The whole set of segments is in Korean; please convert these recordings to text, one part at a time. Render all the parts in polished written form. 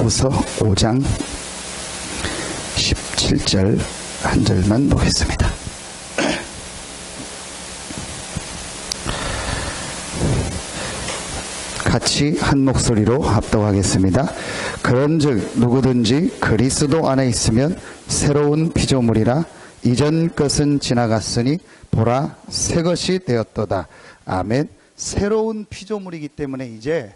야고보서 5장 17절 한 절만 보겠습니다. 같이 한 목소리로 합독하겠습니다. 그런즉 누구든지 그리스도 안에 있으면 새로운 피조물이라 이전 것은 지나갔으니 보라 새 것이 되었도다. 아멘. 새로운 피조물이기 때문에 이제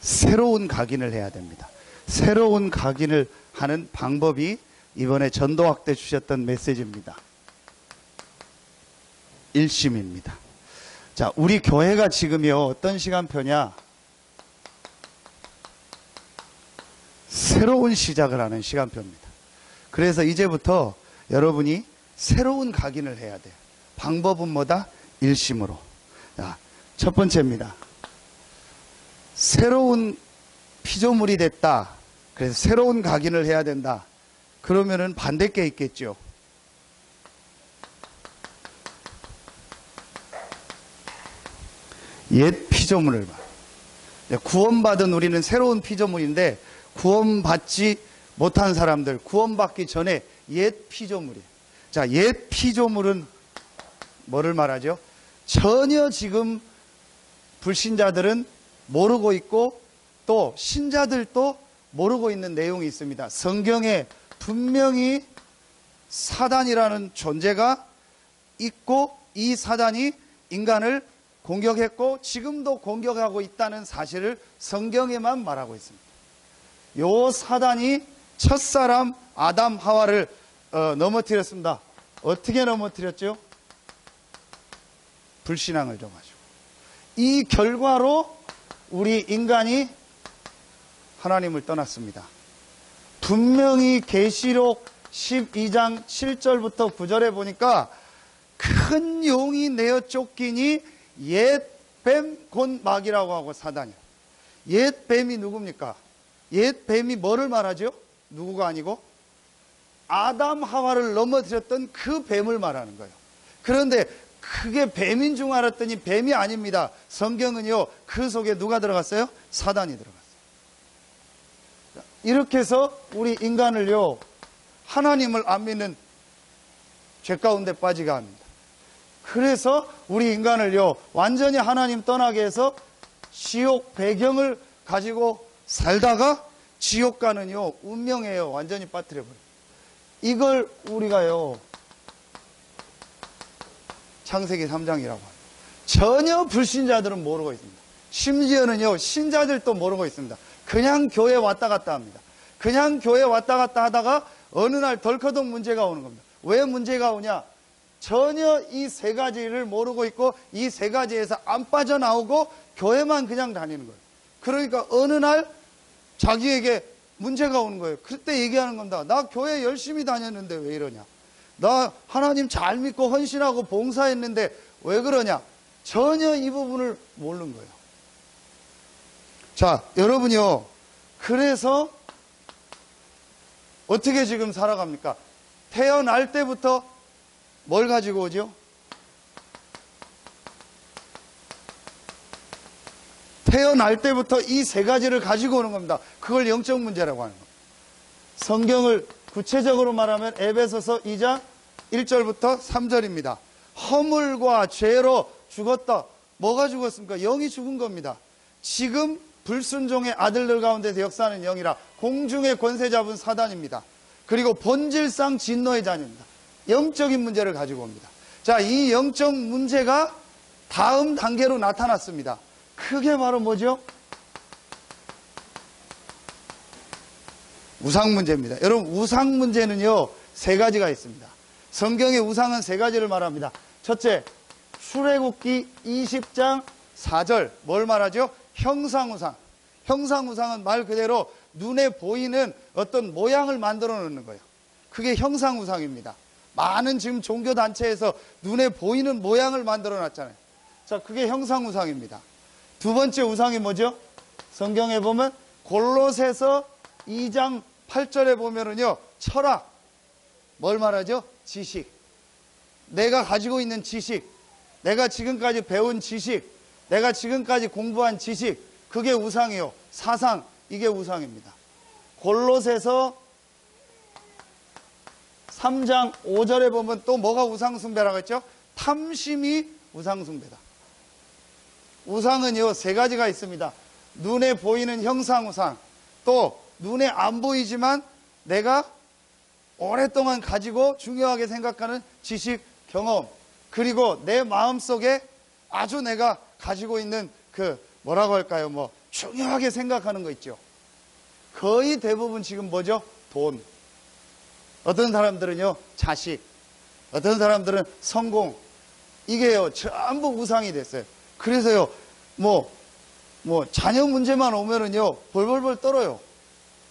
새로운 각인을 해야 됩니다. 새로운 각인을 하는 방법이 이번에 전도학 때 주셨던 메시지입니다. 일심입니다. 자, 우리 교회가 지금요 어떤 시간표냐? 새로운 시작을 하는 시간표입니다. 그래서 이제부터 여러분이 새로운 각인을 해야 돼요. 방법은 뭐다? 일심으로. 자, 첫 번째입니다. 새로운 피조물이 됐다. 그래서 새로운 각인을 해야 된다. 그러면은 반대께 있겠죠. 옛 피조물을 봐. 구원받은 우리는 새로운 피조물인데 구원받지 못한 사람들, 구원받기 전에 옛 피조물이에요. 자, 옛 피조물은 뭐를 말하죠? 전혀 지금 불신자들은 모르고 있고 또 신자들도 모르고 있는 내용이 있습니다. 성경에 분명히 사단이라는 존재가 있고 이 사단이 인간을 공격했고 지금도 공격하고 있다는 사실을 성경에만 말하고 있습니다. 요 사단이 첫사람 아담 하와를 넘어뜨렸습니다. 어떻게 넘어뜨렸죠? 불신앙을 줘가지고. 이 결과로 우리 인간이 하나님을 떠났습니다. 분명히 계시록 12장 7절부터 9절에 보니까 큰 용이 내어 쫓기니 옛 뱀 곧 마귀라고 하고 사단이요. 옛 뱀이 누굽니까? 옛 뱀이 뭐를 말하죠? 누구가 아니고 아담 하와를 넘어뜨렸던 그 뱀을 말하는 거예요. 그런데 그게 뱀인 줄 알았더니 뱀이 아닙니다. 성경은요 그 속에 누가 들어갔어요? 사단이 들어갔어요. 이렇게 해서 우리 인간을요 하나님을 안 믿는 죄 가운데 빠지게 합니다. 그래서 우리 인간을요 완전히 하나님 떠나게 해서 지옥 배경을 가지고 살다가 지옥 가는요 운명이에요. 완전히 빠뜨려버려요. 이걸 우리가요 창세기 3장이라고 합니다. 전혀 불신자들은 모르고 있습니다. 심지어는요 신자들도 모르고 있습니다. 그냥 교회 왔다 갔다 합니다. 그냥 교회 왔다 갔다 하다가 어느 날 덜커덕 문제가 오는 겁니다. 왜 문제가 오냐? 전혀 이 세 가지를 모르고 있고 이 세 가지에서 안 빠져나오고 교회만 그냥 다니는 거예요. 그러니까 어느 날 자기에게 문제가 오는 거예요. 그때 얘기하는 겁니다. 나 교회 열심히 다녔는데 왜 이러냐? 나 하나님 잘 믿고 헌신하고 봉사했는데 왜 그러냐? 전혀 이 부분을 모르는 거예요. 자, 여러분이요. 그래서 어떻게 지금 살아갑니까? 태어날 때부터 뭘 가지고 오죠? 태어날 때부터 이 세 가지를 가지고 오는 겁니다. 그걸 영적 문제라고 하는 겁니다. 성경을 구체적으로 말하면 에베소서 2장 1절부터 3절입니다. 허물과 죄로 죽었다. 뭐가 죽었습니까? 영이 죽은 겁니다. 지금 불순종의 아들들 가운데서 역사하는 영이라 공중의 권세 잡은 사단입니다. 그리고 본질상 진노의 자녀입니다. 영적인 문제를 가지고 옵니다. 자, 이 영적 문제가 다음 단계로 나타났습니다. 그게 바로 뭐죠? 우상 문제입니다. 여러분, 우상 문제는요 세 가지가 있습니다. 성경의 우상은 세 가지를 말합니다. 첫째, 출애굽기 20장 4절 뭘 말하죠? 형상우상. 형상우상은 말 그대로 눈에 보이는 어떤 모양을 만들어 놓는 거예요. 그게 형상우상입니다. 많은 지금 종교단체에서 눈에 보이는 모양을 만들어 놨잖아요. 자, 그게 형상우상입니다. 두 번째 우상이 뭐죠? 성경에 보면 골로새서 2장 8절에 보면은요 철학, 뭘 말하죠? 지식. 내가 가지고 있는 지식, 내가 지금까지 배운 지식, 내가 지금까지 공부한 지식, 그게 우상이요. 사상, 이게 우상입니다. 골로새서 3장 5절에 보면 또 뭐가 우상숭배라고 했죠? 탐심이 우상숭배다. 우상은요, 세 가지가 있습니다. 눈에 보이는 형상우상, 또 눈에 안 보이지만 내가 오랫동안 가지고 중요하게 생각하는 지식, 경험, 그리고 내 마음속에 아주 내가 가지고 있는 그 뭐라고 할까요? 뭐 중요하게 생각하는 거 있죠. 거의 대부분 지금 뭐죠? 돈. 어떤 사람들은요, 자식. 어떤 사람들은 성공. 이게요, 전부 우상이 됐어요. 그래서요, 자녀 문제만 오면은요, 벌벌벌 떨어요.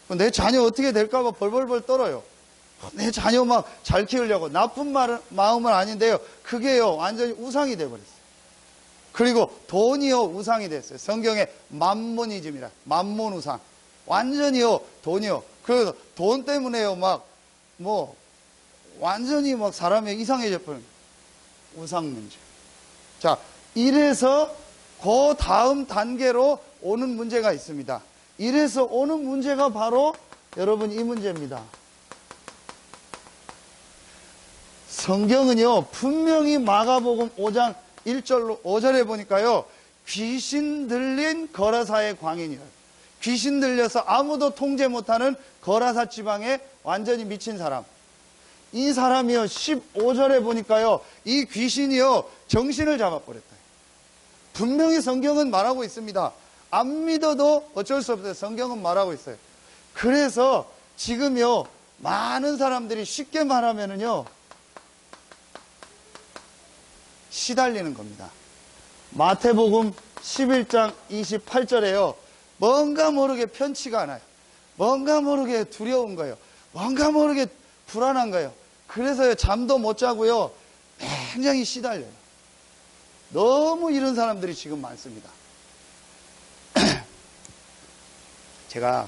내 자녀 어떻게 될까봐 벌벌벌 떨어요. 내 자녀 막 잘 키우려고. 나쁜 마음은 아닌데요, 그게요, 완전히 우상이 돼버렸어요. 그리고 돈이요, 우상이 됐어요. 성경에 맘모니즘이라, 맘몬 우상. 완전히요, 돈이요. 그래서 돈 때문에요, 완전히 사람이 이상해져 버린 우상 문제. 자, 이래서 그 다음 단계로 오는 문제가 있습니다. 이래서 오는 문제가 바로 여러분 이 문제입니다. 성경은요, 분명히 마가복음 5장 1절로 5절에 보니까요, 귀신 들린 거라사의 광인이에요. 귀신 들려서 아무도 통제 못하는 거라사 지방에 완전히 미친 사람. 이 사람이요, 15절에 보니까요, 이 귀신이요, 정신을 잡아버렸다. 분명히 성경은 말하고 있습니다. 안 믿어도 어쩔 수 없어요. 성경은 말하고 있어요. 그래서 지금요, 많은 사람들이 쉽게 말하면은요, 시달리는 겁니다. 마태복음 11장 28절에요, 뭔가 모르게 편치가 않아요. 뭔가 모르게 두려운 거예요. 뭔가 모르게 불안한 거예요. 그래서요, 잠도 못 자고요, 굉장히 시달려요. 너무 이런 사람들이 지금 많습니다. 제가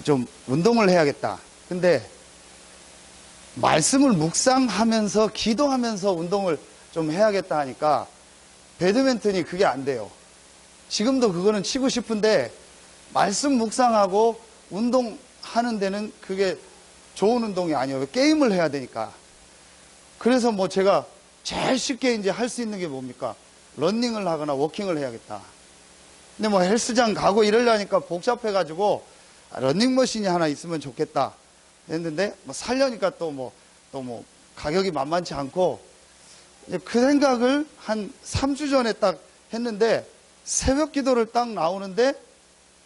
좀 운동을 해야겠다. 근데 말씀을 묵상하면서 기도하면서 운동을 좀 해야겠다 하니까 배드민턴이 그게 안 돼요. 지금도 그거는 치고 싶은데 말씀 묵상하고 운동하는 데는 그게 좋은 운동이 아니에요. 게임을 해야 되니까. 그래서 제가 제일 쉽게 이제 할 수 있는 게 뭡니까? 러닝을 하거나 워킹을 해야겠다. 근데 헬스장 가고 이러려니까 복잡해가지고 러닝머신이 하나 있으면 좋겠다 했는데 살려니까 또 가격이 만만치 않고 그 생각을 한 3주 전에 딱 했는데 새벽 기도를 딱 나오는데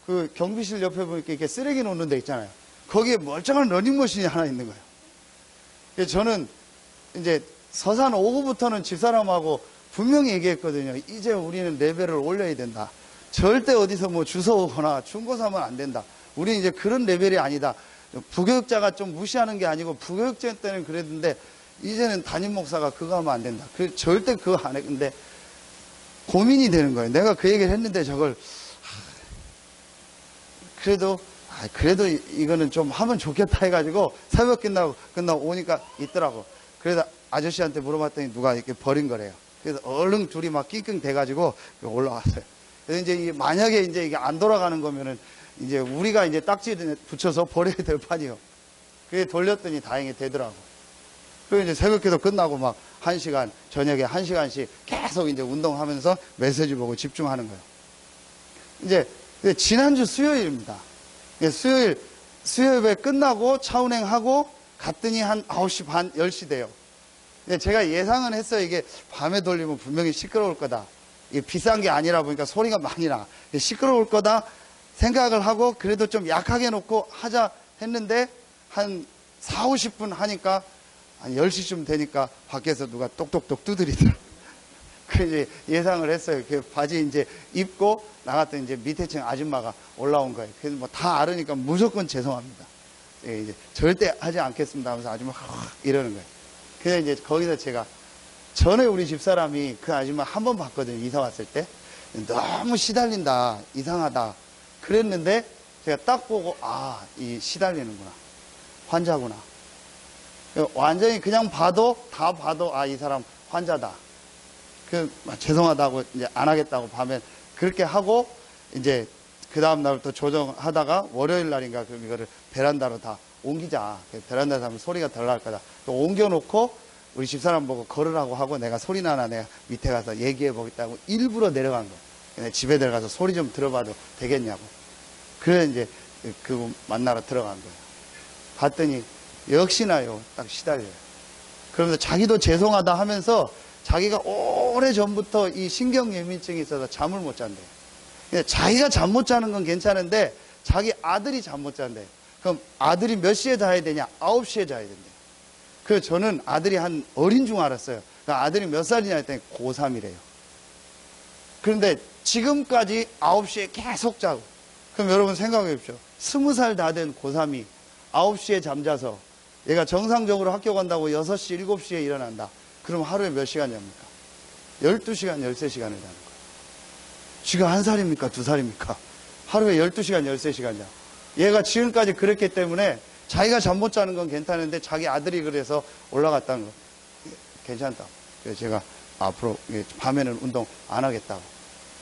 그 경비실 옆에 보니까 이렇게 쓰레기 놓는 데 있잖아요. 거기에 멀쩡한 러닝머신이 하나 있는 거예요. 그래서 저는 이제 서산 5구부터는 집사람하고 분명히 얘기했거든요. 이제 우리는 레벨을 올려야 된다. 절대 어디서 주워오거나 중고사면 안 된다. 우리는 이제 그런 레벨이 아니다. 부교육자가 좀 무시하는 게 아니고 부교육자 때는 그랬는데 이제는 담임 목사가 그거 하면 안 된다. 절대 그거 안 해. 근데 고민이 되는 거예요. 내가 그 얘기를 했는데 저걸 그래도 이거는 좀 하면 좋겠다 해가지고 새벽 끝나고 오니까 있더라고. 그래서 아저씨한테 물어봤더니 누가 이렇게 버린 거래요. 그래서 얼른 둘이 막 낑낑 대가지고 올라왔어요. 그래서 이제 만약에 이제 이게 안 돌아가는 거면은 이제 우리가 이제 딱지 붙여서 버려야 될 판이요. 그게 돌렸더니 다행히 되더라고. 그리고 이제 새벽 기도 끝나고 막 1시간, 저녁에 1시간씩 계속 이제 운동하면서 메시지 보고 집중하는 거예요. 이제 지난주 수요일입니다. 수요일 예배 끝나고 차운행하고 갔더니 한 9시 반, 10시 돼요. 제가 예상은 했어요. 이게 밤에 돌리면 분명히 시끄러울 거다. 이게 비싼 게 아니라 보니까 소리가 많이 나. 시끄러울 거다 생각을 하고 그래도 좀 약하게 놓고 하자 했는데 한 4, 50분 하니까 한 10시쯤 되니까 밖에서 누가 똑똑똑 두드리더라고요. 그래서 예상을 했어요. 그 바지 이제 입고 나갔더니 이제 밑에 층 아줌마가 올라온 거예요. 그래서 다 알으니까 무조건 죄송합니다. 이제 절대 하지 않겠습니다 하면서 아줌마 이러는 거예요. 그래서 이제 거기서 제가 전에 우리 집사람이 그 아줌마 한 번 봤거든요. 이사 왔을 때. 너무 시달린다. 이상하다. 그랬는데 제가 딱 보고 이 시달리는구나. 환자구나. 완전히 그냥 다 봐도 이 사람 환자다. 죄송하다고 이제 안 하겠다고 밤에 그렇게 하고 이제 그 다음 날부터 조정하다가 월요일 날인가 그럼 이거를 베란다로 다 옮기자. 베란다에서 하면 소리가 덜 날 거다. 또 옮겨놓고 우리 집사람 보고 걸으라고 하고 내가 소리 나나 내가 밑에 가서 얘기해 보겠다고 일부러 내려간 거예요. 집에 들어가서 소리 좀 들어봐도 되겠냐고. 그래 이제 그 만나러 들어간 거예요. 봤더니 역시나요. 딱 시달려요. 그러면서 자기도 죄송하다 하면서 자기가 오래전부터 이 신경예민증이 있어서 잠을 못 잔대요. 자기가 잠 못 자는 건 괜찮은데 자기 아들이 잠 못 잔대요. 그럼 아들이 몇 시에 자야 되냐? 9시에 자야 된대요. 그래서 저는 아들이 한 어린 중 알았어요. 그러니까 아들이 몇 살이냐 했더니 고3이래요. 그런데 지금까지 9시에 계속 자고. 그럼 여러분 생각해 보십시오. 20살 다 된 고3이 9시에 잠자서 얘가 정상적으로 학교 간다고 6시, 7시에 일어난다. 그럼 하루에 몇 시간 잡니까? 12시간, 13시간을 자는 거예요. 지금 1살입니까? 2살입니까? 하루에 12시간, 13시간 자. 얘가 지금까지 그랬기 때문에 자기가 잠 못 자는 건 괜찮은데 자기 아들이 그래서 올라갔다는 거. 괜찮다. 그래서 제가 앞으로 밤에는 운동 안 하겠다고.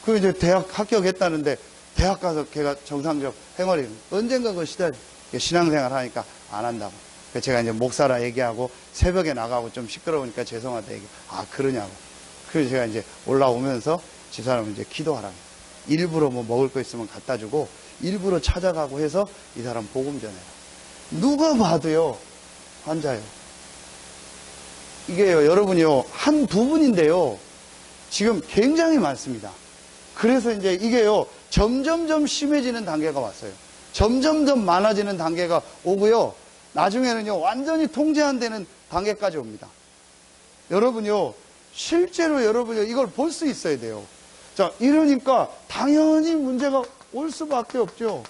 그 이제 대학 합격했다는데 대학 가서 걔가 정상적 생활이 언젠가 그 시대 신앙생활 하니까 안 한다고. 그래서 제가 이제 목사라 얘기하고 새벽에 나가고 좀 시끄러우니까 죄송하다 얘기. 아, 그러냐고. 그래서 제가 이제 올라오면서 집사람 이제 기도하라고. 일부러 뭐 먹을 거 있으면 갖다 주고 일부러 찾아가고 해서 이 사람 복음 전해라. 누가 봐도요, 환자요. 이게요, 여러분이요, 한 부분인데요, 지금 굉장히 많습니다. 그래서 이제 이게요, 점점점 심해지는 단계가 왔어요. 점점점 많아지는 단계가 오고요, 나중에는요, 완전히 통제 안 되는 단계까지 옵니다. 여러분요, 실제로 여러분요, 이걸 볼 수 있어야 돼요. 자, 이러니까 당연히 문제가 올 수밖에 없죠.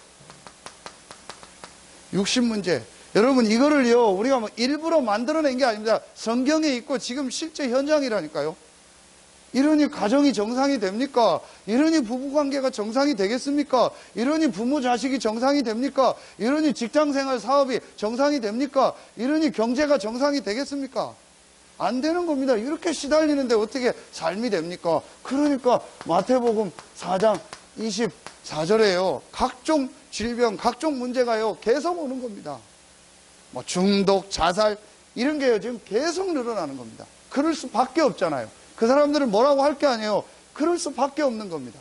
육신 문제. 여러분 이거를요 우리가 뭐 일부러 만들어낸 게 아닙니다. 성경에 있고 지금 실제 현장이라니까요. 이러니 가정이 정상이 됩니까? 이러니 부부관계가 정상이 되겠습니까? 이러니 부모 자식이 정상이 됩니까? 이러니 직장생활 사업이 정상이 됩니까? 이러니 경제가 정상이 되겠습니까? 안 되는 겁니다. 이렇게 시달리는데 어떻게 삶이 됩니까? 그러니까 마태복음 4장 24절에요. 각종 질병, 각종 문제가요, 계속 오는 겁니다. 뭐 중독, 자살, 이런 게요, 지금 계속 늘어나는 겁니다. 그럴 수밖에 없잖아요. 그 사람들은 뭐라고 할 게 아니에요. 그럴 수밖에 없는 겁니다.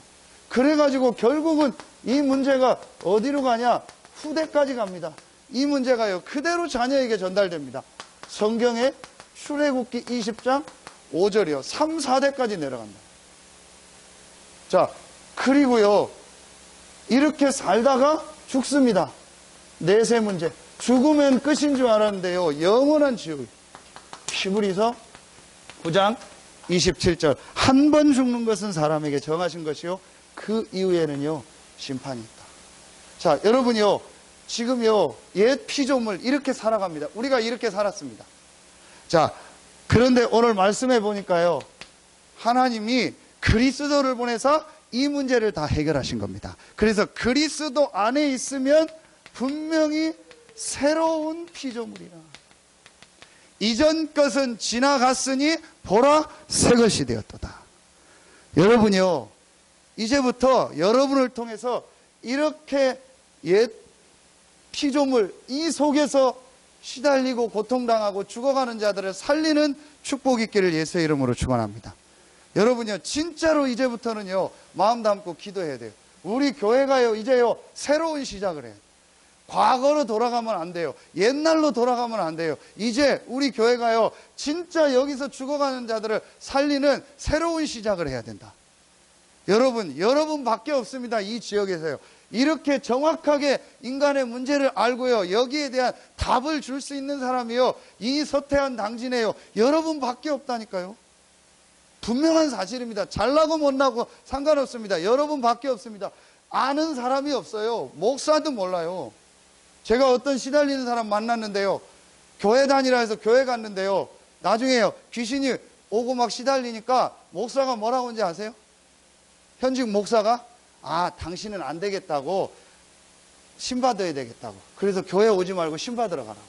그래가지고 결국은 이 문제가 어디로 가냐? 후대까지 갑니다. 이 문제가요, 그대로 자녀에게 전달됩니다. 성경에 출애굽기 20장 5절이요. 3, 4대까지 내려간다. 자, 그리고요, 이렇게 살다가 죽습니다. 내세 문제. 죽으면 끝인 줄 알았는데요, 영원한 지옥. 히브리서 9장 27절. 한 번 죽는 것은 사람에게 정하신 것이요, 그 이후에는요, 심판이 있다. 자, 여러분요, 지금요, 옛 피조물 이렇게 살아갑니다. 우리가 이렇게 살았습니다. 자, 그런데 오늘 말씀해 보니까요, 하나님이 그리스도를 보내서 이 문제를 다 해결하신 겁니다. 그래서 그리스도 안에 있으면 분명히 새로운 피조물이라. 이전 것은 지나갔으니 보라 새 것이 되었도다. 여러분요, 이제부터 여러분을 통해서 이렇게 옛 피조물 이 속에서 시달리고 고통당하고 죽어가는 자들을 살리는 축복 있기를 예수의 이름으로 축원합니다. 여러분요, 진짜로 이제부터는요, 마음 담고 기도해야 돼요. 우리 교회가요, 이제요, 새로운 시작을 해요. 과거로 돌아가면 안 돼요. 옛날로 돌아가면 안 돼요. 이제 우리 교회가요, 진짜 여기서 죽어가는 자들을 살리는 새로운 시작을 해야 된다. 여러분밖에 없습니다. 이 지역에서요. 이렇게 정확하게 인간의 문제를 알고요, 여기에 대한 답을 줄 수 있는 사람이요, 이 서태한 당진에요, 여러분밖에 없다니까요. 분명한 사실입니다. 잘나고 못나고 상관없습니다. 여러분밖에 없습니다. 아는 사람이 없어요. 목사도 몰라요. 제가 어떤 시달리는 사람 만났는데요, 교회 다니라 해서 교회 갔는데요, 나중에요, 귀신이 오고 막 시달리니까 목사가 뭐라고 하는지 아세요? 현직 목사가, 아, 당신은 안 되겠다고, 신받아야 되겠다고, 그래서 교회 오지 말고 신받으러 가라고.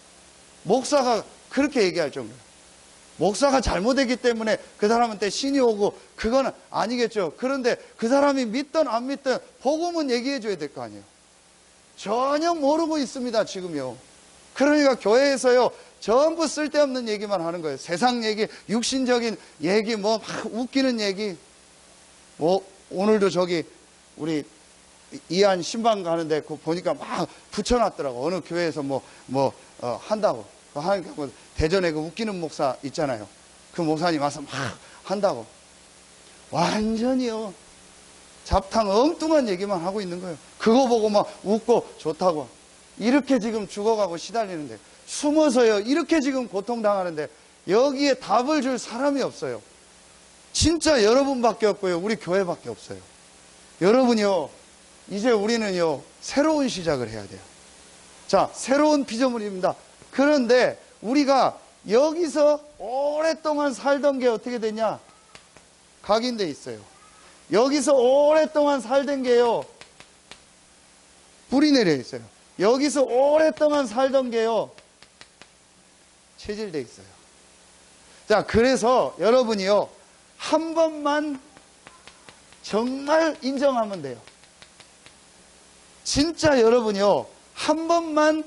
목사가 그렇게 얘기할 정도예요. 목사가 잘못했기 때문에 그 사람한테 신이 오고 그건 아니겠죠. 그런데 그 사람이 믿든 안 믿든 복음은 얘기해 줘야 될 거 아니에요. 전혀 모르고 있습니다, 지금요. 그러니까 교회에서요, 전부 쓸데없는 얘기만 하는 거예요. 세상 얘기, 육신적인 얘기, 뭐 막 웃기는 얘기. 뭐 오늘도 저기 우리 이한 신방 가는데 그 보니까 막 붙여놨더라고. 어느 교회에서 한다고. 하니까 뭐 대전에 그 웃기는 목사 있잖아요. 그 목사님 와서 막 한다고. 완전히요, 잡탕 엉뚱한 얘기만 하고 있는 거예요. 그거 보고 막 웃고 좋다고. 이렇게 지금 죽어가고 시달리는데, 숨어서요, 이렇게 지금 고통당하는데, 여기에 답을 줄 사람이 없어요. 진짜 여러분밖에 없고요, 우리 교회밖에 없어요. 여러분이요, 이제 우리는요, 새로운 시작을 해야 돼요. 자, 새로운 피조물입니다. 그런데 우리가 여기서 오랫동안 살던 게 어떻게 되냐? 각인돼 있어요. 여기서 오랫동안 살던 게요, 뿌리 내려 있어요. 여기서 오랫동안 살던 게요, 체질돼 있어요. 자, 그래서 여러분이요, 한 번만 정말 인정하면 돼요. 진짜 여러분이요, 한 번만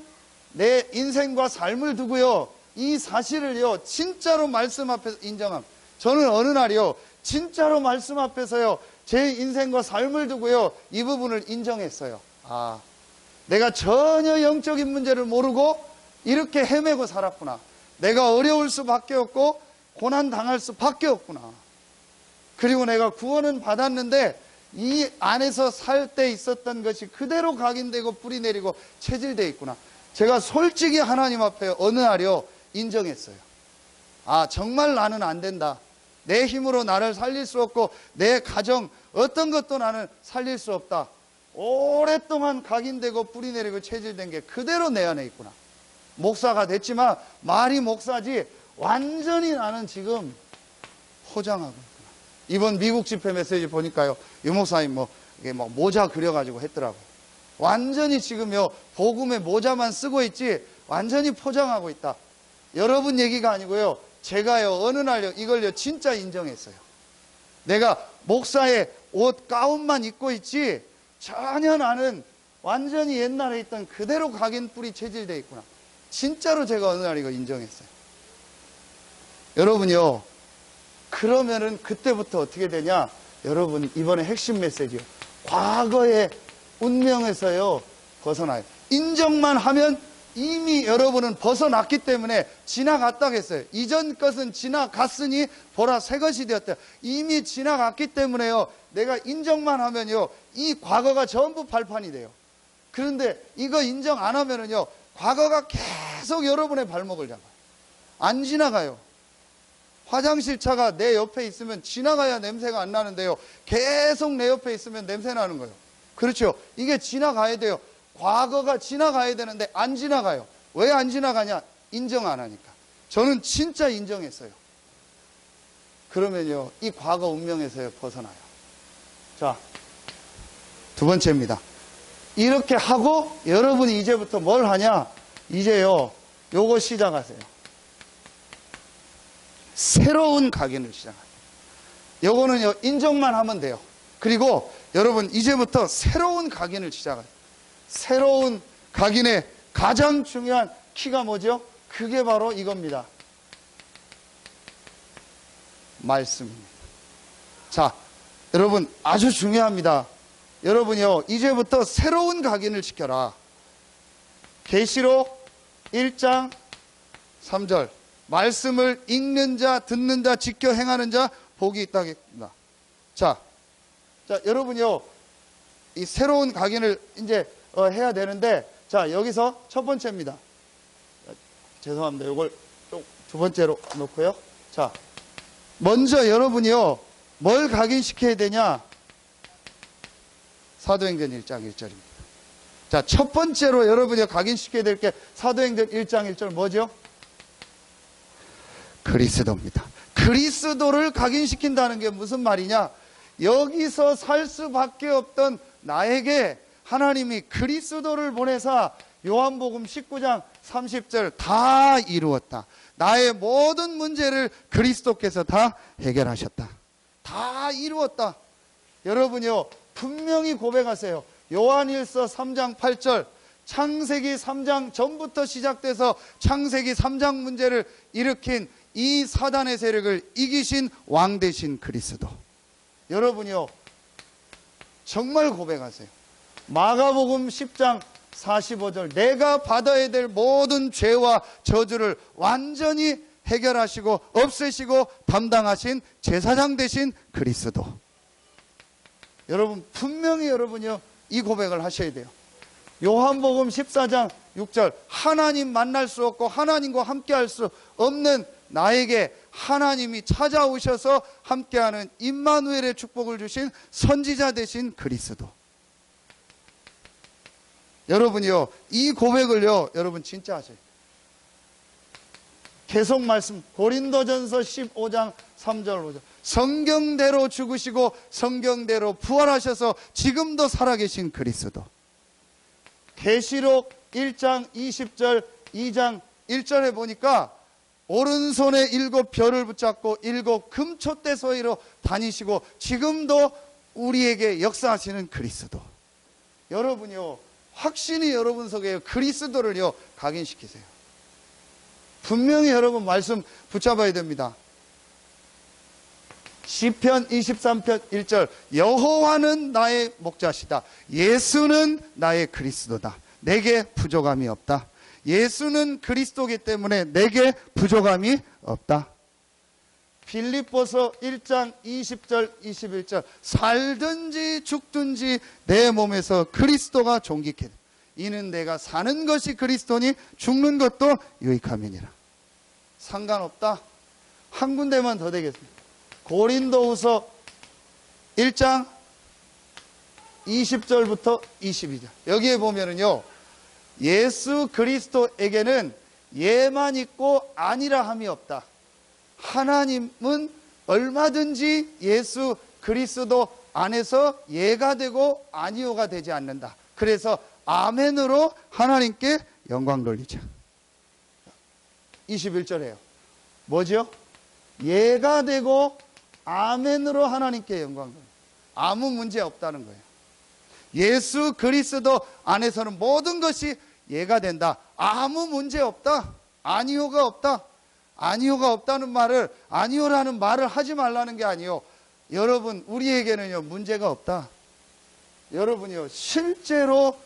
내 인생과 삶을 두고요, 이 사실을요, 진짜로 말씀 앞에서 인정함. 저는 어느 날이요, 진짜로 말씀 앞에서요, 제 인생과 삶을 두고요, 이 부분을 인정했어요. 아, 내가 전혀 영적인 문제를 모르고 이렇게 헤매고 살았구나. 내가 어려울 수밖에 없고 고난 당할 수밖에 없구나. 그리고 내가 구원은 받았는데 이 안에서 살 때 있었던 것이 그대로 각인되고 뿌리 내리고 체질되어 있구나. 제가 솔직히 하나님 앞에 어느 날이요, 인정했어요. 아, 정말 나는 안 된다. 내 힘으로 나를 살릴 수 없고 내 가정 어떤 것도 나는 살릴 수 없다. 오랫동안 각인되고 뿌리 내리고 체질된 게 그대로 내 안에 있구나. 목사가 됐지만 말이 목사지 완전히 나는 지금 포장하고 있구나. 이번 미국 집회 메시지 보니까요, 유 목사님 이게 모자 그려가지고 했더라고요. 완전히 지금요, 복음의 모자만 쓰고 있지 완전히 포장하고 있다. 여러분 얘기가 아니고요, 제가요, 어느 날요, 이걸요, 진짜 인정했어요. 내가 목사의 옷 가운만 입고 있지 전혀 나는 완전히 옛날에 있던 그대로 각인 뿌리 체질되어 있구나. 진짜로 제가 어느 날 이거 인정했어요. 여러분요, 그러면은 그때부터 어떻게 되냐? 여러분, 이번에 핵심 메시지요, 과거의 운명에서요 벗어나요. 인정만 하면 이미 여러분은 벗어났기 때문에 지나갔다고 했어요. 이전 것은 지나갔으니 보라 새 것이 되었다. 이미 지나갔기 때문에요, 내가 인정만 하면요, 이 과거가 전부 발판이 돼요. 그런데 이거 인정 안 하면은요, 과거가 계속 여러분의 발목을 잡아요. 안 지나가요. 화장실 차가 내 옆에 있으면 지나가야 냄새가 안 나는데요, 계속 내 옆에 있으면 냄새 나는 거예요. 그렇죠? 이게 지나가야 돼요. 과거가 지나가야 되는데 안 지나가요. 왜 안 지나가냐? 인정 안 하니까. 저는 진짜 인정했어요. 그러면요, 이 과거 운명에서 벗어나요. 자, 두 번째입니다. 이렇게 하고 여러분이 이제부터 뭘 하냐? 이제요, 요거 시작하세요. 새로운 각인을 시작하세요. 요거는요, 인정만 하면 돼요. 그리고 여러분, 이제부터 새로운 각인을 시작해요. 새로운 각인의 가장 중요한 키가 뭐죠? 그게 바로 이겁니다. 말씀입니다. 자, 여러분, 아주 중요합니다. 여러분이요, 이제부터 새로운 각인을 지켜라. 계시록 1장 3절. 말씀을 읽는 자, 듣는 자, 지켜 행하는 자, 복이 있다겠습니다. 자, 여러분이요, 이 새로운 각인을 이제 해야 되는데, 자, 여기서 첫 번째입니다. 죄송합니다. 이걸 두 번째로 놓고요. 자, 먼저 여러분이요, 뭘 각인시켜야 되냐? 사도행전 1장 1절입니다. 자, 첫 번째로 여러분이 각인시켜야 될 게 사도행전 1장 1절 뭐죠? 그리스도입니다. 그리스도를 각인시킨다는 게 무슨 말이냐? 여기서 살 수밖에 없던 나에게 하나님이 그리스도를 보내사 요한복음 19장 30절 다 이루었다. 나의 모든 문제를 그리스도께서 다 해결하셨다. 다 이루었다. 여러분요, 분명히 고백하세요. 요한일서 3장 8절, 창세기 3장 전부터 시작돼서 창세기 3장 문제를 일으킨 이 사단의 세력을 이기신 왕 되신 그리스도. 여러분요, 정말 고백하세요. 마가복음 10장 45절, 내가 받아야 될 모든 죄와 저주를 완전히 해결하시고 없애시고 담당하신 제사장 되신 그리스도. 여러분, 분명히 여러분요, 이 고백을 하셔야 돼요. 요한복음 14장 6절, 하나님 만날 수 없고 하나님과 함께할 수 없는 나에게 하나님이 찾아오셔서 함께하는 임마누엘의 축복을 주신 선지자 되신 그리스도. 여러분이요, 이 고백을요, 여러분 진짜 하세요. 계속 말씀, 고린도전서 15장 3절 5절, 성경대로 죽으시고 성경대로 부활하셔서 지금도 살아계신 그리스도. 계시록 1장 20절 2장 1절에 보니까 오른손에 7 별을 붙잡고 7 금촛대 사이로 다니시고 지금도 우리에게 역사하시는 그리스도. 여러분요, 확신이 여러분 속에 그리스도를요 각인시키세요. 분명히 여러분 말씀 붙잡아야 됩니다. 시편 23편 1절, 여호와는 나의 목자시다. 예수는 나의 그리스도다. 내게 부족함이 없다. 예수는 그리스도이기 때문에 내게 부족함이 없다. 빌립보서 1장 20절 21절, 살든지 죽든지 내 몸에서 그리스도가 존귀케. 이는 내가 사는 것이 그리스도니 죽는 것도 유익함이니라. 상관없다. 한 군데만 더 되겠습니다. 고린도후서 1장 20절부터 22절. 여기에 보면은요, 예수 그리스도에게는 예만 있고 아니라 함이 없다. 하나님은 얼마든지 예수 그리스도 안에서 예가 되고 아니오가 되지 않는다. 그래서 아멘으로 하나님께 영광 돌리자. 21절에요. 뭐죠? 예가 되고 아멘으로 하나님께 영광 돌리자. 아무 문제 없다는 거예요. 예수 그리스도 안에서는 모든 것이 예가 된다. 아무 문제 없다. 아니오가 없다. 아니오가 없다는 말을, 아니오라는 말을 하지 말라는 게 아니요. 여러분, 우리에게는요, 문제가 없다. 여러분이요, 실제로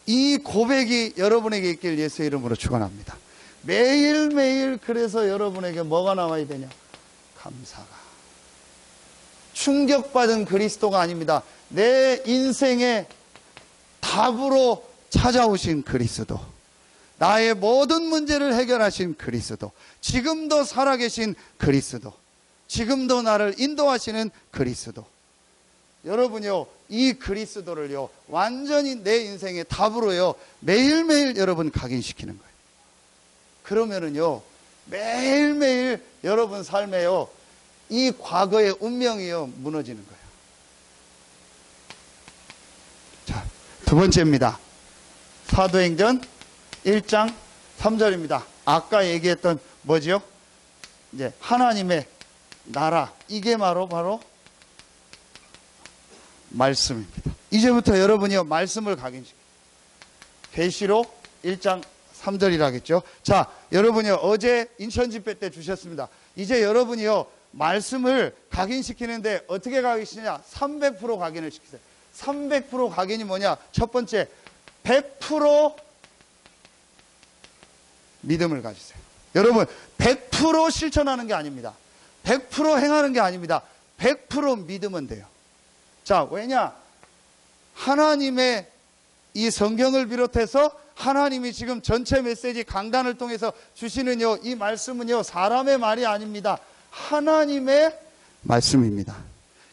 이 고백이 여러분에게 있길 예수의 이름으로 축원합니다. 매일매일 그래서 여러분에게 뭐가 나와야 되냐? 감사가. 충격받은 그리스도가 아닙니다. 내 인생의 답으로 찾아오신 그리스도. 나의 모든 문제를 해결하신 그리스도. 지금도 살아계신 그리스도. 지금도 나를 인도하시는 그리스도. 여러분요, 이 그리스도를요, 완전히 내 인생의 답으로요, 매일매일 여러분 각인시키는 거예요. 그러면은요, 매일매일 여러분 삶에요, 이 과거의 운명이요, 무너지는 거예요. 자, 두 번째입니다. 사도행전 1장 3절입니다. 아까 얘기했던 뭐죠? 이제 하나님의 나라, 이게 바로 말씀입니다. 이제부터 여러분이요, 말씀을 각인시켜요. 계시록 1장 3절이라겠죠. 자, 여러분이요, 어제 인천 집회 때 주셨습니다. 이제 여러분이요, 말씀을 각인시키는데 어떻게 각인시키냐? 300% 각인을 시키세요. 300% 각인이 뭐냐? 첫 번째, 100% 믿음을 가지세요. 여러분, 100% 실천하는 게 아닙니다. 100% 행하는 게 아닙니다. 100% 믿으면 돼요. 자, 왜냐? 하나님의 이 성경을 비롯해서 하나님이 지금 전체 메시지 강단을 통해서 주시는요, 이 말씀은요, 사람의 말이 아닙니다. 하나님의 말씀입니다.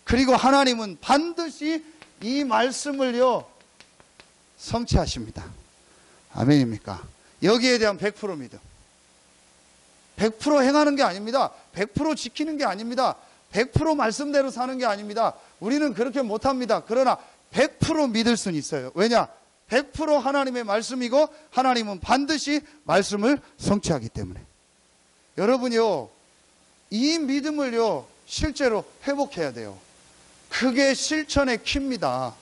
그리고 하나님은 반드시 이 말씀을요, 성취하십니다. 아멘입니까? 여기에 대한 100% 믿음. 100% 행하는 게 아닙니다. 100% 지키는 게 아닙니다. 100% 말씀대로 사는 게 아닙니다. 우리는 그렇게 못합니다. 그러나 100% 믿을 수는 있어요. 왜냐? 100% 하나님의 말씀이고 하나님은 반드시 말씀을 성취하기 때문에. 여러분요, 이 믿음을요, 실제로 회복해야 돼요. 그게 실천의 키입니다.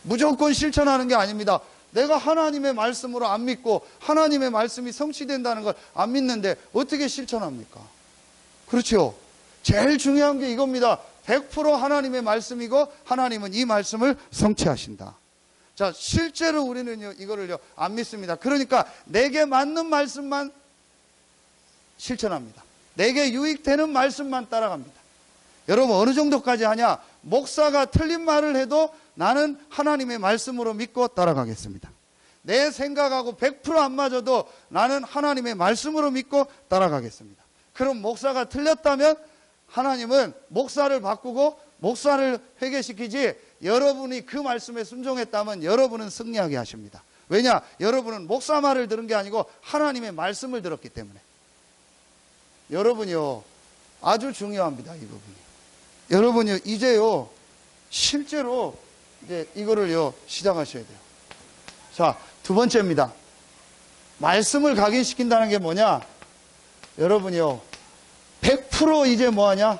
무조건 실천하는 게 아닙니다. 내가 하나님의 말씀으로 안 믿고 하나님의 말씀이 성취된다는 걸 안 믿는데 어떻게 실천합니까? 그렇죠? 제일 중요한 게 이겁니다. 100% 하나님의 말씀이고 하나님은 이 말씀을 성취하신다. 자, 실제로 우리는요, 이거를요, 안 믿습니다. 그러니까 내게 맞는 말씀만 실천합니다. 내게 유익되는 말씀만 따라갑니다. 여러분, 어느 정도까지 하냐? 목사가 틀린 말을 해도 나는 하나님의 말씀으로 믿고 따라가겠습니다. 내 생각하고 100% 안 맞아도 나는 하나님의 말씀으로 믿고 따라가겠습니다. 그럼 목사가 틀렸다면 하나님은 목사를 바꾸고 목사를 회개시키지, 여러분이 그 말씀에 순종했다면 여러분은 승리하게 하십니다. 왜냐? 여러분은 목사 말을 들은 게 아니고 하나님의 말씀을 들었기 때문에. 여러분이요, 아주 중요합니다, 이 부분이. 여러분이 이제요, 실제로 이제 이거를요, 시작하셔야 돼요. 자, 두 번째입니다. 말씀을 각인시킨다는 게 뭐냐? 여러분이요, 100% 이제 뭐하냐?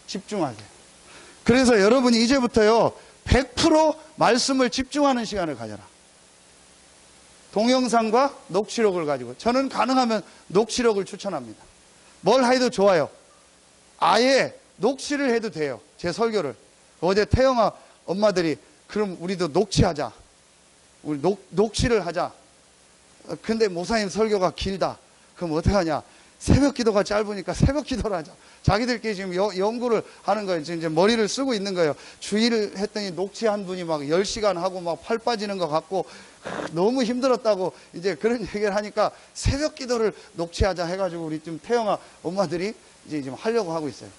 집중하세요. 그래서 여러분이 이제부터요, 100% 말씀을 집중하는 시간을 가져라. 동영상과 녹취록을 가지고, 저는 가능하면 녹취록을 추천합니다. 뭘 해도 좋아요. 아예 녹취를 해도 돼요. 제 설교를. 어제 태영아 엄마들이 그럼 우리도 녹취하자. 우리 녹취를 하자. 근데 목사님 설교가 길다. 그럼 어떡하냐? 새벽 기도가 짧으니까 새벽 기도를 하자. 자기들끼리 지금 연구를 하는 거예요. 지금 이제 머리를 쓰고 있는 거예요. 주의를 했더니 녹취한 분이 막 10시간 하고 막 팔 빠지는 것 같고 너무 힘들었다고 이제 그런 얘기를 하니까 새벽 기도를 녹취하자 해가지고 우리 좀 태영아 엄마들이 이제 지금 하려고 하고 있어요.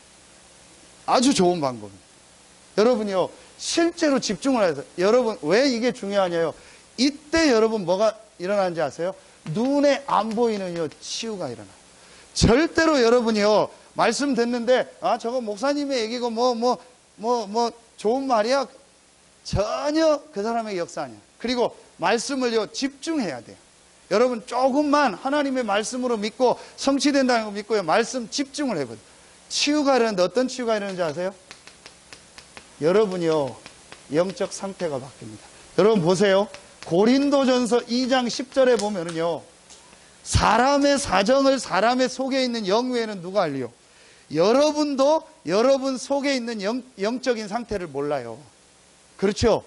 아주 좋은 방법입니다. 여러분이요, 실제로 집중을 해서, 여러분, 왜 이게 중요하냐요? 이때 여러분 뭐가 일어나는지 아세요? 눈에 안 보이는 치유가 일어나요. 절대로 여러분이요, 말씀 듣는데, 아, 저거 목사님의 얘기고 좋은 말이야. 전혀 그 사람의 역사 아니야. 그리고 말씀을요, 집중해야 돼요. 여러분, 조금만 하나님의 말씀으로 믿고 성취된다는 거 믿고요, 말씀 집중을 해보세요. 치유가 일어나는데 어떤 치유가 일어나는지 아세요? 여러분이요, 영적 상태가 바뀝니다. 여러분 보세요. 고린도전서 2장 10절에 보면은요, 사람의 사정을 사람의 속에 있는 영 외에는 누가 알리요? 여러분도 여러분 속에 있는 영적인 상태를 몰라요. 그렇죠?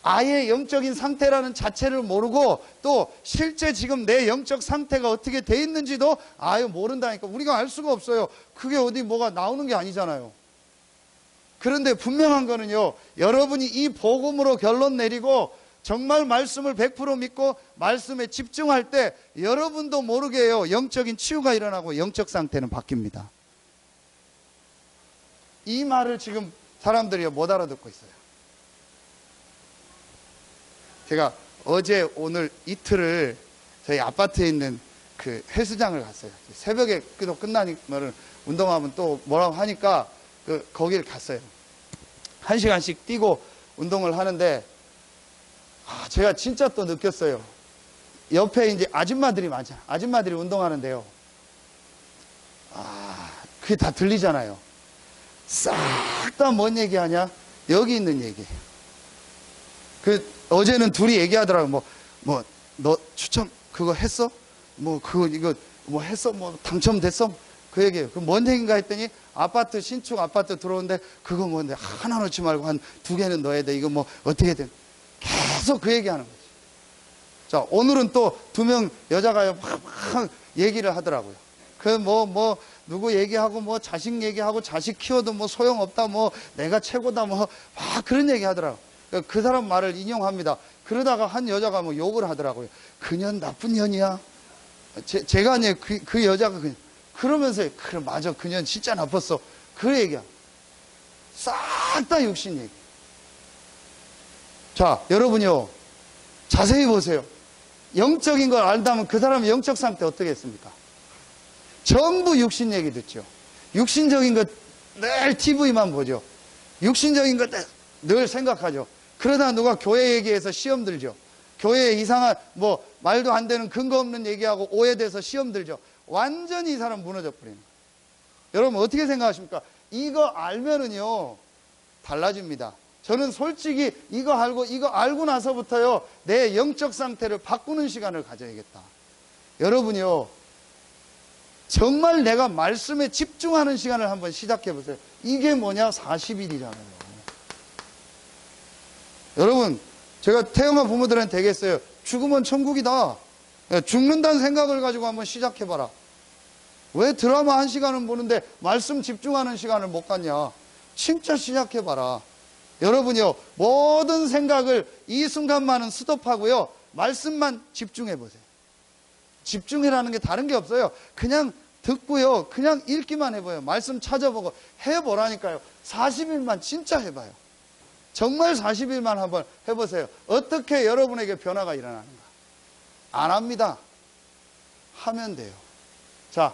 아예 영적인 상태라는 자체를 모르고 또 실제 지금 내 영적 상태가 어떻게 돼 있는지도 아예 모른다니까. 우리가 알 수가 없어요. 그게 어디 뭐가 나오는 게 아니잖아요. 그런데 분명한 거는요, 여러분이 이 복음으로 결론 내리고 정말 말씀을 100% 믿고 말씀에 집중할 때 여러분도 모르게요, 영적인 치유가 일어나고 영적 상태는 바뀝니다. 이 말을 지금 사람들이 못 알아듣고 있어요. 제가 어제 오늘 이틀을 저희 아파트에 있는 그 헬스장을 갔어요. 새벽에 기도 끝나니까 운동하면 또 뭐라고 하니까 거기를 갔어요. 1시간씩 뛰고 운동을 하는데, 제가 진짜 또 느꼈어요. 옆에 이제 아줌마들이 많잖아요. 아줌마들이 운동하는데요. 그게 다 들리잖아요. 싹 다 뭔 얘기하냐? 여기 있는 얘기예요. 어제는 둘이 얘기하더라고요. 너 추첨 그거 했어? 이거 했어? 당첨됐어? 그 얘기예요. 뭔 얘기인가 했더니 신축 아파트 들어오는데 그거 뭔데 하나 넣지 말고 한 2개는 넣어야 돼. 이거 어떻게 돼? 계속 그 얘기하는 거지. 자, 오늘은 또 2명 여자가 막 얘기를 하더라고요. 누구 얘기하고 자식 얘기하고 자식 키워도 소용없다. 내가 최고다. 막 그런 얘기 하더라고요. 그 사람 말을 인용합니다. 그러다가 한 여자가 욕을 하더라고요. 그년 나쁜 년이야. 제가 아니에요. 그 여자가 그러면서 그래 맞아 그년 진짜 나빴어. 그 얘기야. 싹 다 육신 얘기. 자, 여러분요, 자세히 보세요. 영적인 걸 안다면 그 사람의 영적 상태 어떻게 했습니까? 전부 육신 얘기 듣죠. 육신적인 것 늘 TV만 보죠. 육신적인 것 늘 생각하죠. 그러다 누가 교회 얘기해서 시험 들죠. 교회에 이상한 말도 안 되는 근거 없는 얘기하고 오해돼서 시험 들죠. 완전히 이 사람 무너져 버리는 거예요. 여러분 어떻게 생각하십니까? 이거 알면은요 달라집니다. 저는 솔직히 이거 알고 나서부터요 내 영적 상태를 바꾸는 시간을 가져야겠다. 여러분이요 정말 내가 말씀에 집중하는 시간을 한번 시작해 보세요. 이게 뭐냐? 40일이잖아요. 여러분 제가 태영아 부모들한테 되겠어요. 죽으면 천국이다. 죽는다는 생각을 가지고 한번 시작해 봐라. 왜 드라마 1시간은 보는데 말씀 집중하는 시간을 못 갖냐? 진짜 시작해 봐라. 여러분이요 모든 생각을 이 순간만은 스톱하고요 말씀만 집중해 보세요. 집중이라는 게 다른 게 없어요. 그냥 듣고요 그냥 읽기만 해봐요. 말씀 찾아보고 해보라니까요. 40일만 진짜 해봐요. 정말 40일만 한번 해보세요. 어떻게 여러분에게 변화가 일어나는가? 안 합니다. 하면 돼요. 자,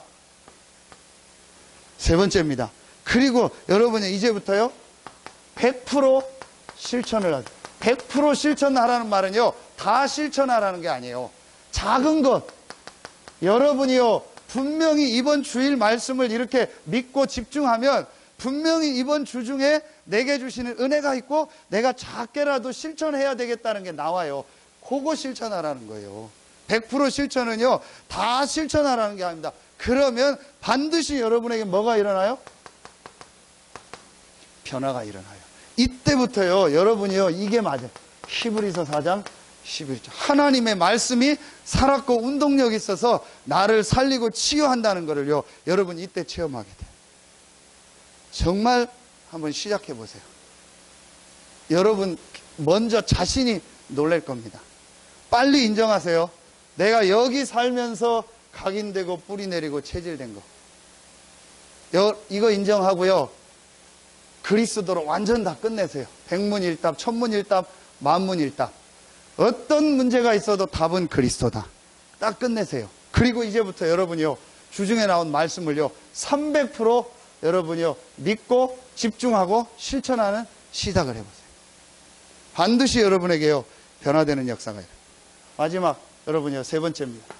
세 번째입니다. 그리고 여러분이 이제부터요 100% 실천을 하세요. 100% 실천하라는 말은요 다 실천하라는 게 아니에요. 작은 것. 여러분이요 분명히 이번 주일 말씀을 이렇게 믿고 집중하면 분명히 이번 주 중에 내게 주시는 은혜가 있고 내가 작게라도 실천해야 되겠다는 게 나와요. 그거 실천하라는 거예요. 100% 실천은요 다 실천하라는 게 아닙니다. 그러면 반드시 여러분에게 뭐가 일어나요? 변화가 일어나요. 이때부터요 여러분이요 이게 맞아요. 히브리서 4장 11절. 하나님의 말씀이 살았고 운동력이 있어서 나를 살리고 치유한다는 것을요 여러분 이때 체험하게 돼요. 정말 한번 시작해 보세요. 여러분 먼저 자신이 놀랄 겁니다. 빨리 인정하세요. 내가 여기 살면서 각인되고 뿌리 내리고 체질된 거 이거 인정하고요 그리스도로 완전 다 끝내세요. 백문일답, 천문일답, 만문일답. 어떤 문제가 있어도 답은 그리스도다. 딱 끝내세요. 그리고 이제부터 여러분이요 주중에 나온 말씀을요 300% 여러분이요 믿고 집중하고 실천하는 시작을 해보세요. 반드시 여러분에게요 변화되는 역사가 일어나요. 마지막 여러분이요 세 번째입니다.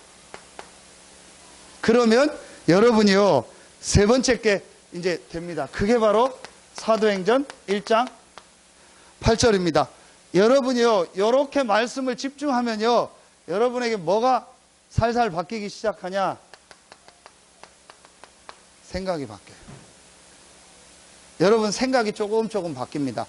그러면 여러분이요 세 번째 게 이제 됩니다. 그게 바로 사도행전 1장 8절입니다. 여러분이요 이렇게 말씀을 집중하면요 여러분에게 뭐가 살살 바뀌기 시작하냐? 생각이 바뀌어요. 여러분 생각이 조금 바뀝니다.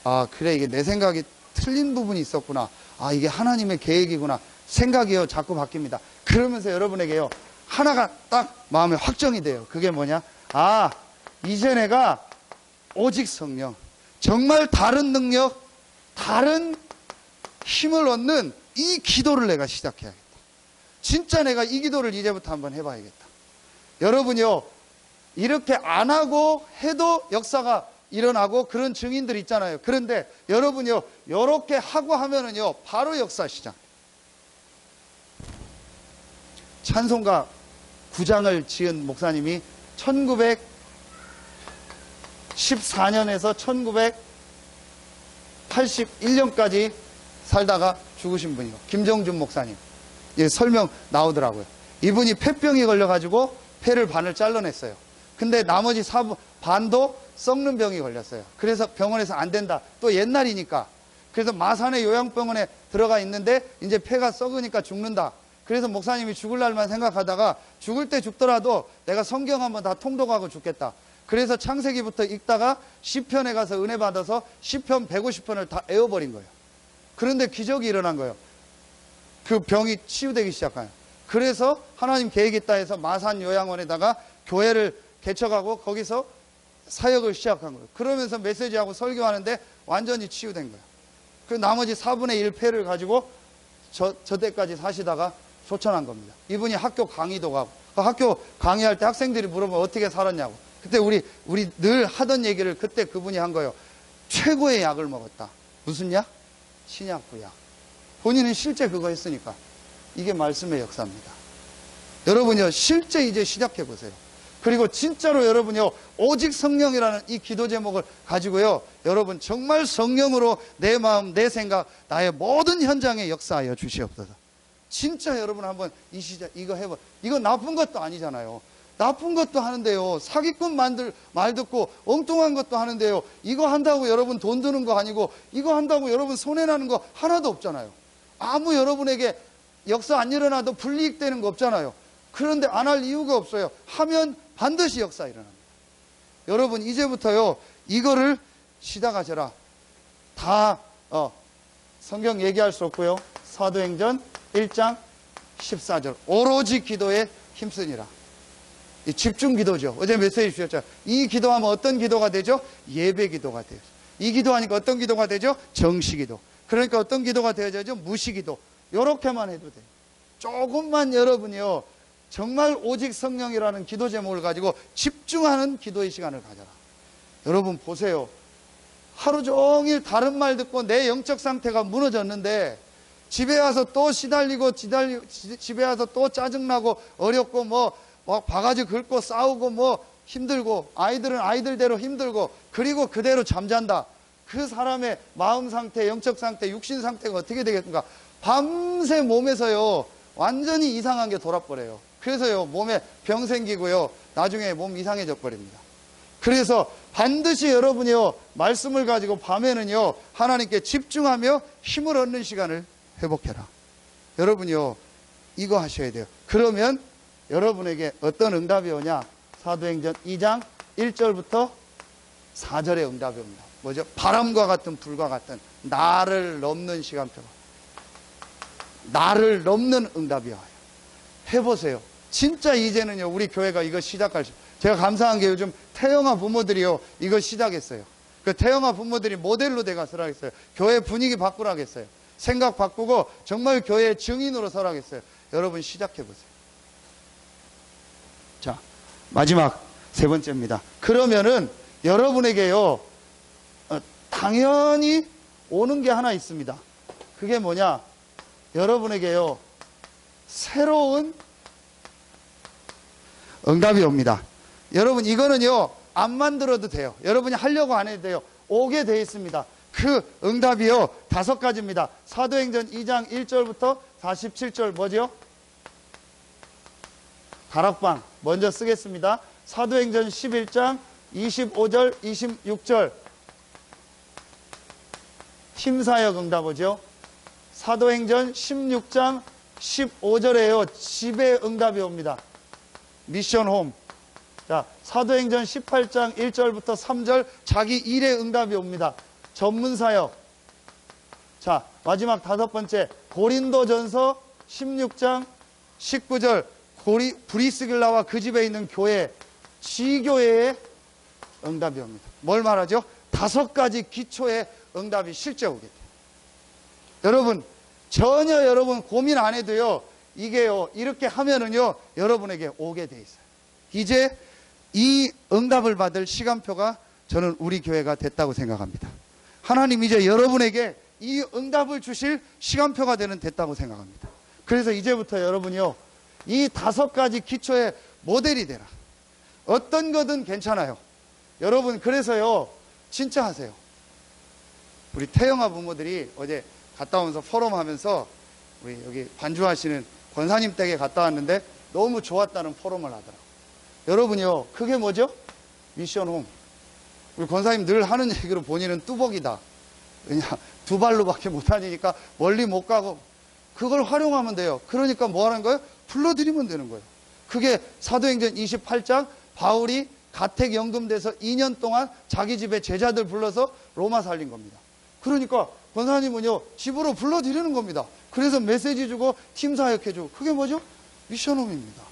아 그래 이게 내 생각이 틀린 부분이 있었구나. 아 이게 하나님의 계획이구나. 생각이요 자꾸 바뀝니다. 그러면서 여러분에게요 하나가 딱 마음에 확정이 돼요. 그게 뭐냐? 아 이제 내가 오직 성령 정말 다른 능력 다른 힘을 얻는 이 기도를 내가 시작해야겠다. 진짜 내가 이 기도를 이제부터 한번 해봐야겠다. 여러분이요 이렇게 안 하고 해도 역사가 일어나고 그런 증인들이 있잖아요. 그런데 여러분이요 이렇게 하고 하면은요 바로 역사 시작. 찬송가 9장을 지은 목사님이 1914년에서 1981년까지 살다가 죽으신 분이요. 김정준 목사님. 예, 설명 나오더라고요. 이분이 폐병이 걸려가지고 폐를 반을 잘라냈어요. 근데 나머지 반도 썩는 병이 걸렸어요. 그래서 병원에서 안 된다. 또 옛날이니까. 그래서 마산의 요양병원에 들어가 있는데 이제 폐가 썩으니까 죽는다. 그래서 목사님이 죽을 날만 생각하다가 죽을 때 죽더라도 내가 성경 한번 다 통독하고 죽겠다. 그래서 창세기부터 읽다가 시편에 가서 은혜 받아서 시편 150편을 다 외워버린 거예요. 그런데 기적이 일어난 거예요. 그 병이 치유되기 시작해요. 그래서 하나님 계획이 있다 해서 마산 요양원에다가 교회를 개척하고 거기서 사역을 시작한 거예요. 그러면서 메시지하고 설교하는데 완전히 치유된 거예요. 그 나머지 4분의 1 폐를 가지고 저 때까지 사시다가 소천한 겁니다. 이분이 학교 강의도 가고 그 학교 강의할 때 학생들이 물어보면 어떻게 살았냐고. 그때 우리 늘 하던 얘기를 그때 그분이 한 거예요. 최고의 약을 먹었다. 무슨 약? 신약구 약. 본인은 실제 그거 했으니까. 이게 말씀의 역사입니다. 여러분요 실제 이제 시작해 보세요. 그리고 진짜로 여러분요, 오직 성령이라는 이 기도 제목을 가지고요, 여러분 정말 성령으로 내 마음, 내 생각, 나의 모든 현장에 역사하여 주시옵소서. 진짜 여러분 한번 이 시작 이거 해봐. 이거 나쁜 것도 아니잖아요. 나쁜 것도 하는데요, 사기꾼 말 듣고 엉뚱한 것도 하는데요, 이거 한다고 여러분 돈 드는 거 아니고, 이거 한다고 여러분 손해나는 거 하나도 없잖아요. 아무 여러분에게 역사 안 일어나도 불이익 되는 거 없잖아요. 그런데 안 할 이유가 없어요. 하면 반드시 역사 일어납니다. 여러분 이제부터요, 이거를 시작하셔라. 다 성경 얘기할 수 없고요, 사도행전 1장 14절 오로지 기도에 힘쓰니라. 이 집중 기도죠. 어제 메시지 주셨죠. 이 기도하면 어떤 기도가 되죠? 예배 기도가 돼요. 이 기도하니까 어떤 기도가 되죠? 정시 기도. 그러니까 어떤 기도가 되어야죠? 무시 기도. 이렇게만 해도 돼요. 조금만 여러분이요, 정말 오직 성령이라는 기도 제목을 가지고 집중하는 기도의 시간을 가져라. 여러분 보세요. 하루 종일 다른 말 듣고 내 영적 상태가 무너졌는데, 집에 와서 또 시달리고 집에 와서 또 짜증나고 어렵고 막 바가지 긁고 싸우고 힘들고, 아이들은 아이들대로 힘들고, 그리고 그대로 잠잔다. 그 사람의 마음 상태, 영적 상태, 육신 상태가 어떻게 되겠습니까? 밤새 몸에서요, 완전히 이상한 게 돌아버려요. 그래서요, 몸에 병 생기고요, 나중에 몸 이상해져 버립니다. 그래서 반드시 여러분이요, 말씀을 가지고 밤에는요, 하나님께 집중하며 힘을 얻는 시간을 회복해라. 여러분이요, 이거 하셔야 돼요. 그러면 여러분에게 어떤 응답이 오냐? 사도행전 2장 1절부터 4절의 응답이 옵니다. 뭐죠? 바람과 같은 불과 같은 나를 넘는 시간표가, 나를 넘는 응답이 와요. 해보세요. 진짜 이제는요, 우리 교회가 이거 시작할 수, 제가 감사한 게 요즘 태영아 부모들이요, 이거 시작했어요. 그 태영아 부모들이 모델로 돼가 서라겠어요. 교회 분위기 바꾸라겠어요. 생각 바꾸고 정말 교회의 증인으로 서라겠어요. 여러분 시작해보세요. 자, 마지막 세 번째입니다. 그러면은 여러분에게요, 당연히 오는 게 하나 있습니다. 그게 뭐냐? 여러분에게요, 새로운 응답이 옵니다. 여러분 이거는요, 안 만들어도 돼요. 여러분이 하려고 안 해도 돼요. 오게 돼 있습니다. 그 응답이요, 5가지입니다. 사도행전 2장 1절부터 47절 뭐죠? 다락방 먼저 쓰겠습니다. 사도행전 11장 25절 26절 팀사역 응답이죠. 사도행전 16장 15절에요, 집에 응답이 옵니다. 미션홈. 자, 사도행전 18장 1절부터 3절 자기 일의 응답이 옵니다. 전문사역. 자, 마지막 5번째 고린도전서 16장 19절 브리스길라와 그 집에 있는 교회, 지교회의 응답이 옵니다. 뭘 말하죠? 5가지 기초의 응답이 실제 오게 돼요. 여러분 전혀 여러분 고민 안 해도요, 이게요, 이렇게 하면은요, 여러분에게 오게 돼 있어요. 이제 이 응답을 받을 시간표가 저는 우리 교회가 됐다고 생각합니다. 하나님 이제 여러분에게 이 응답을 주실 시간표가 됐다고 생각합니다. 그래서 이제부터 여러분이요, 이 5가지 기초의 모델이 되라. 어떤 거든 괜찮아요. 여러분 그래서요, 진짜 하세요. 우리 태영아 부모들이 어제 갔다 오면서 포럼 하면서 우리 여기 반주하시는 권사님 댁에 갔다 왔는데 너무 좋았다는 포럼을 하더라고요. 여러분이요, 그게 뭐죠? 미션홈. 우리 권사님 늘 하는 얘기로 본인은 뚜벅이다. 왜냐, 2발로밖에 못 다니니까 멀리 못 가고, 그걸 활용하면 돼요. 그러니까 뭐 하는 거예요? 불러드리면 되는 거예요. 그게 사도행전 28장 바울이 가택 연금돼서 2년 동안 자기 집에 제자들 불러서 로마 살린 겁니다. 그러니까 권사님은요, 집으로 불러드리는 겁니다. 그래서 메시지 주고 팀 사역해주고, 그게 뭐죠? 미션홈입니다.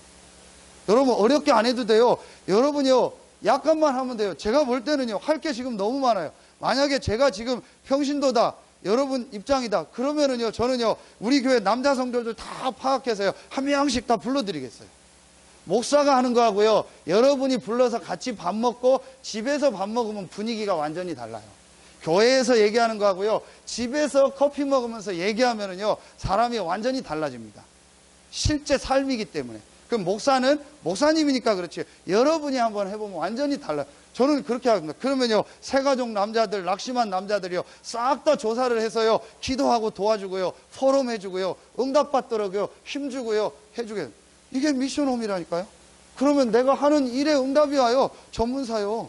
여러분 어렵게 안 해도 돼요. 여러분이요, 약간만 하면 돼요. 제가 볼 때는요, 할 게 지금 너무 많아요. 만약에 제가 지금 평신도다, 여러분 입장이다, 그러면은요, 저는요, 우리 교회 남자 성도들 다 파악해서요, 한 명씩 다 불러드리겠어요. 목사가 하는 거하고요, 여러분이 불러서 같이 밥 먹고 집에서 밥 먹으면 분위기가 완전히 달라요. 교회에서 얘기하는 거하고요, 집에서 커피 먹으면서 얘기하면은요, 사람이 완전히 달라집니다. 실제 삶이기 때문에. 그럼 목사는 목사님이니까 그렇지. 여러분이 한번 해보면 완전히 달라요. 저는 그렇게 합니다. 그러면요, 새가족 남자들, 낙심한 남자들이요, 싹 다 조사를 해서요, 기도하고 도와주고요, 포럼 해주고요, 응답받도록요, 힘주고요, 해주고요. 이게 미션홈이라니까요. 그러면 내가 하는 일에 응답이 와요. 전문사요.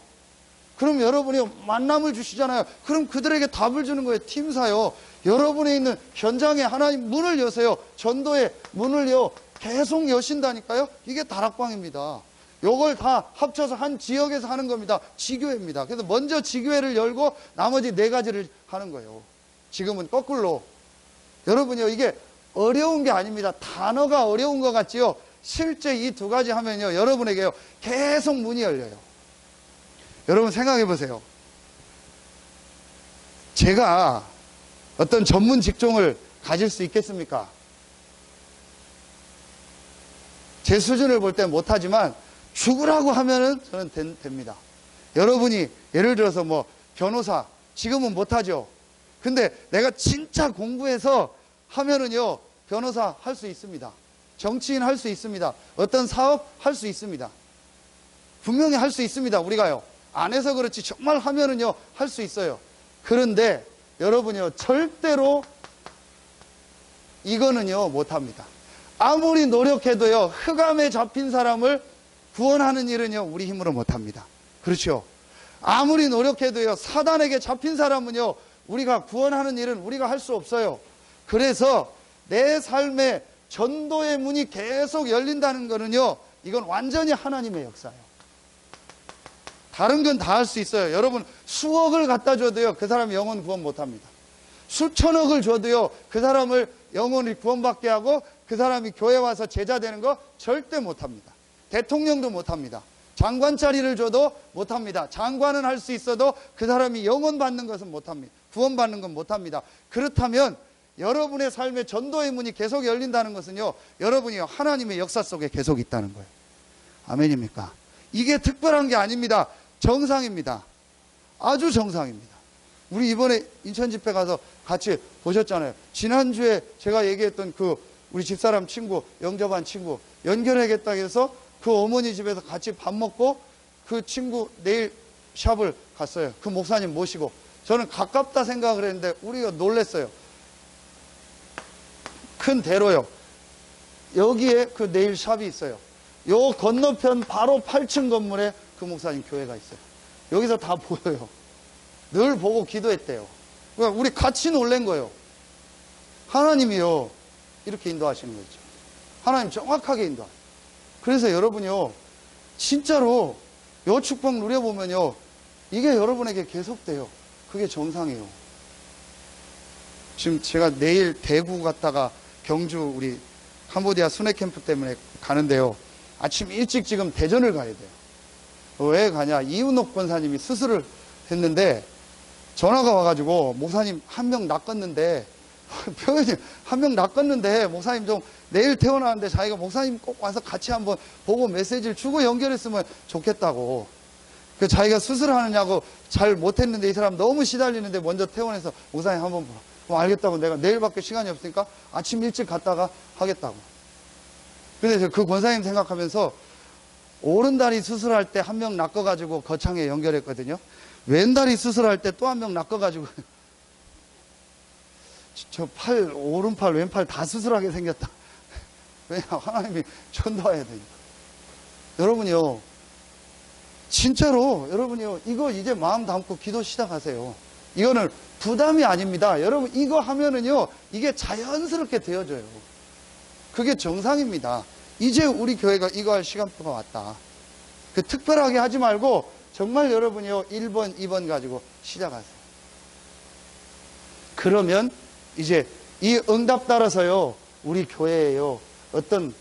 그럼 여러분이 만남을 주시잖아요. 그럼 그들에게 답을 주는 거예요. 팀사요. 여러분에 있는 현장에 하나님 문을 여세요. 전도의 문을요, 계속 여신다니까요. 이게 다락방입니다. 요걸 다 합쳐서 한 지역에서 하는 겁니다. 지교회입니다. 그래서 먼저 지교회를 열고 나머지 4가지를 하는 거예요. 지금은 거꾸로. 여러분요, 이게 어려운 게 아닙니다. 단어가 어려운 것 같지요. 실제 이 2가지 하면요, 여러분에게요, 계속 문이 열려요. 여러분 생각해 보세요. 제가 어떤 전문 직종을 가질 수 있겠습니까? 제 수준을 볼 때 못하지만 죽으라고 하면은 저는 됩니다. 여러분이 예를 들어서 뭐 변호사 지금은 못하죠. 근데 내가 진짜 공부해서 하면은요, 변호사 할 수 있습니다. 정치인 할 수 있습니다. 어떤 사업 할 수 있습니다. 분명히 할 수 있습니다. 우리가요, 안 해서 그렇지 정말 하면은요, 할 수 있어요. 그런데 여러분요, 절대로 이거는요, 못합니다. 아무리 노력해도요, 흑암에 잡힌 사람을 구원하는 일은요, 우리 힘으로 못합니다. 그렇죠? 아무리 노력해도요, 사단에게 잡힌 사람은요, 우리가 구원하는 일은 우리가 할 수 없어요. 그래서 내 삶에 전도의 문이 계속 열린다는 거는요, 이건 완전히 하나님의 역사예요. 다른 건 다 할 수 있어요. 여러분, 수억을 갖다 줘도요, 그 사람 영혼 구원 못합니다. 수천억을 줘도요, 그 사람을 영혼이 구원받게 하고 그 사람이 교회 와서 제자 되는 거 절대 못합니다. 대통령도 못합니다. 장관 자리를 줘도 못합니다. 장관은 할 수 있어도 그 사람이 영혼 받는 것은 못합니다. 구원받는 건 못합니다. 그렇다면 여러분의 삶에 전도의 문이 계속 열린다는 것은요, 여러분이 하나님의 역사 속에 계속 있다는 거예요. 아멘입니까? 이게 특별한 게 아닙니다. 정상입니다. 아주 정상입니다. 우리 이번에 인천 집회 가서 같이 보셨잖아요. 지난주에 제가 얘기했던 그 우리 집사람 친구, 영접한 친구 연결하겠다 해서 그 어머니 집에서 같이 밥 먹고 그 친구 내일 샵을 갔어요. 그 목사님 모시고. 저는 가깝다 생각을 했는데 우리가 놀랬어요. 큰 대로요. 여기에 그 네일 샵이 있어요. 요 건너편 바로 8층 건물에 그 목사님 교회가 있어요. 여기서 다 보여요. 늘 보고 기도했대요. 그러니까 우리 같이 놀란 거예요. 하나님이요, 이렇게 인도하시는 거죠. 하나님 정확하게 인도하세요. 그래서 여러분요, 진짜로 요 축복 누려보면요, 이게 여러분에게 계속돼요. 그게 정상이에요. 지금 제가 내일 대구 갔다가 경주 우리 캄보디아 순회 캠프 때문에 가는데요, 아침 일찍 지금 대전을 가야 돼요. 왜 가냐? 이은옥 권사님이 수술을 했는데 전화가 와가지고 목사님 한 명 낚았는데 표현이 한 명 낚았는데 목사님 좀 내일 태어나는데 자기가 목사님 꼭 와서 같이 한번 보고 메시지를 주고 연결했으면 좋겠다고. 그 자기가 수술하느냐고 잘 못했는데 이 사람 너무 시달리는데 먼저 퇴원해서 목사님 한번 보라. 그럼 알겠다고. 내가 내일밖에 시간이 없으니까 아침 일찍 갔다가 하겠다고. 근데 그 권사님 생각하면서 오른다리 수술할 때 한 명 낚아가지고 거창에 연결했거든요. 왼다리 수술할 때 또 한 명 낚아가지고 저 팔, 오른팔, 왼팔 다 수술하게 생겼다. 왜냐, 하나님이 전도해야 되니까. 여러분이요, 진짜로 여러분이요, 이거 이제 마음 담고 기도 시작하세요. 이거는 부담이 아닙니다. 여러분, 이거 하면은요, 이게 자연스럽게 되어져요. 그게 정상입니다. 이제 우리 교회가 이거 할 시간표가 왔다. 그 특별하게 하지 말고 정말 여러분이요, 1번, 2번 가지고 시작하세요. 그러면 이제 이 응답 따라서요, 우리 교회에요, 어떤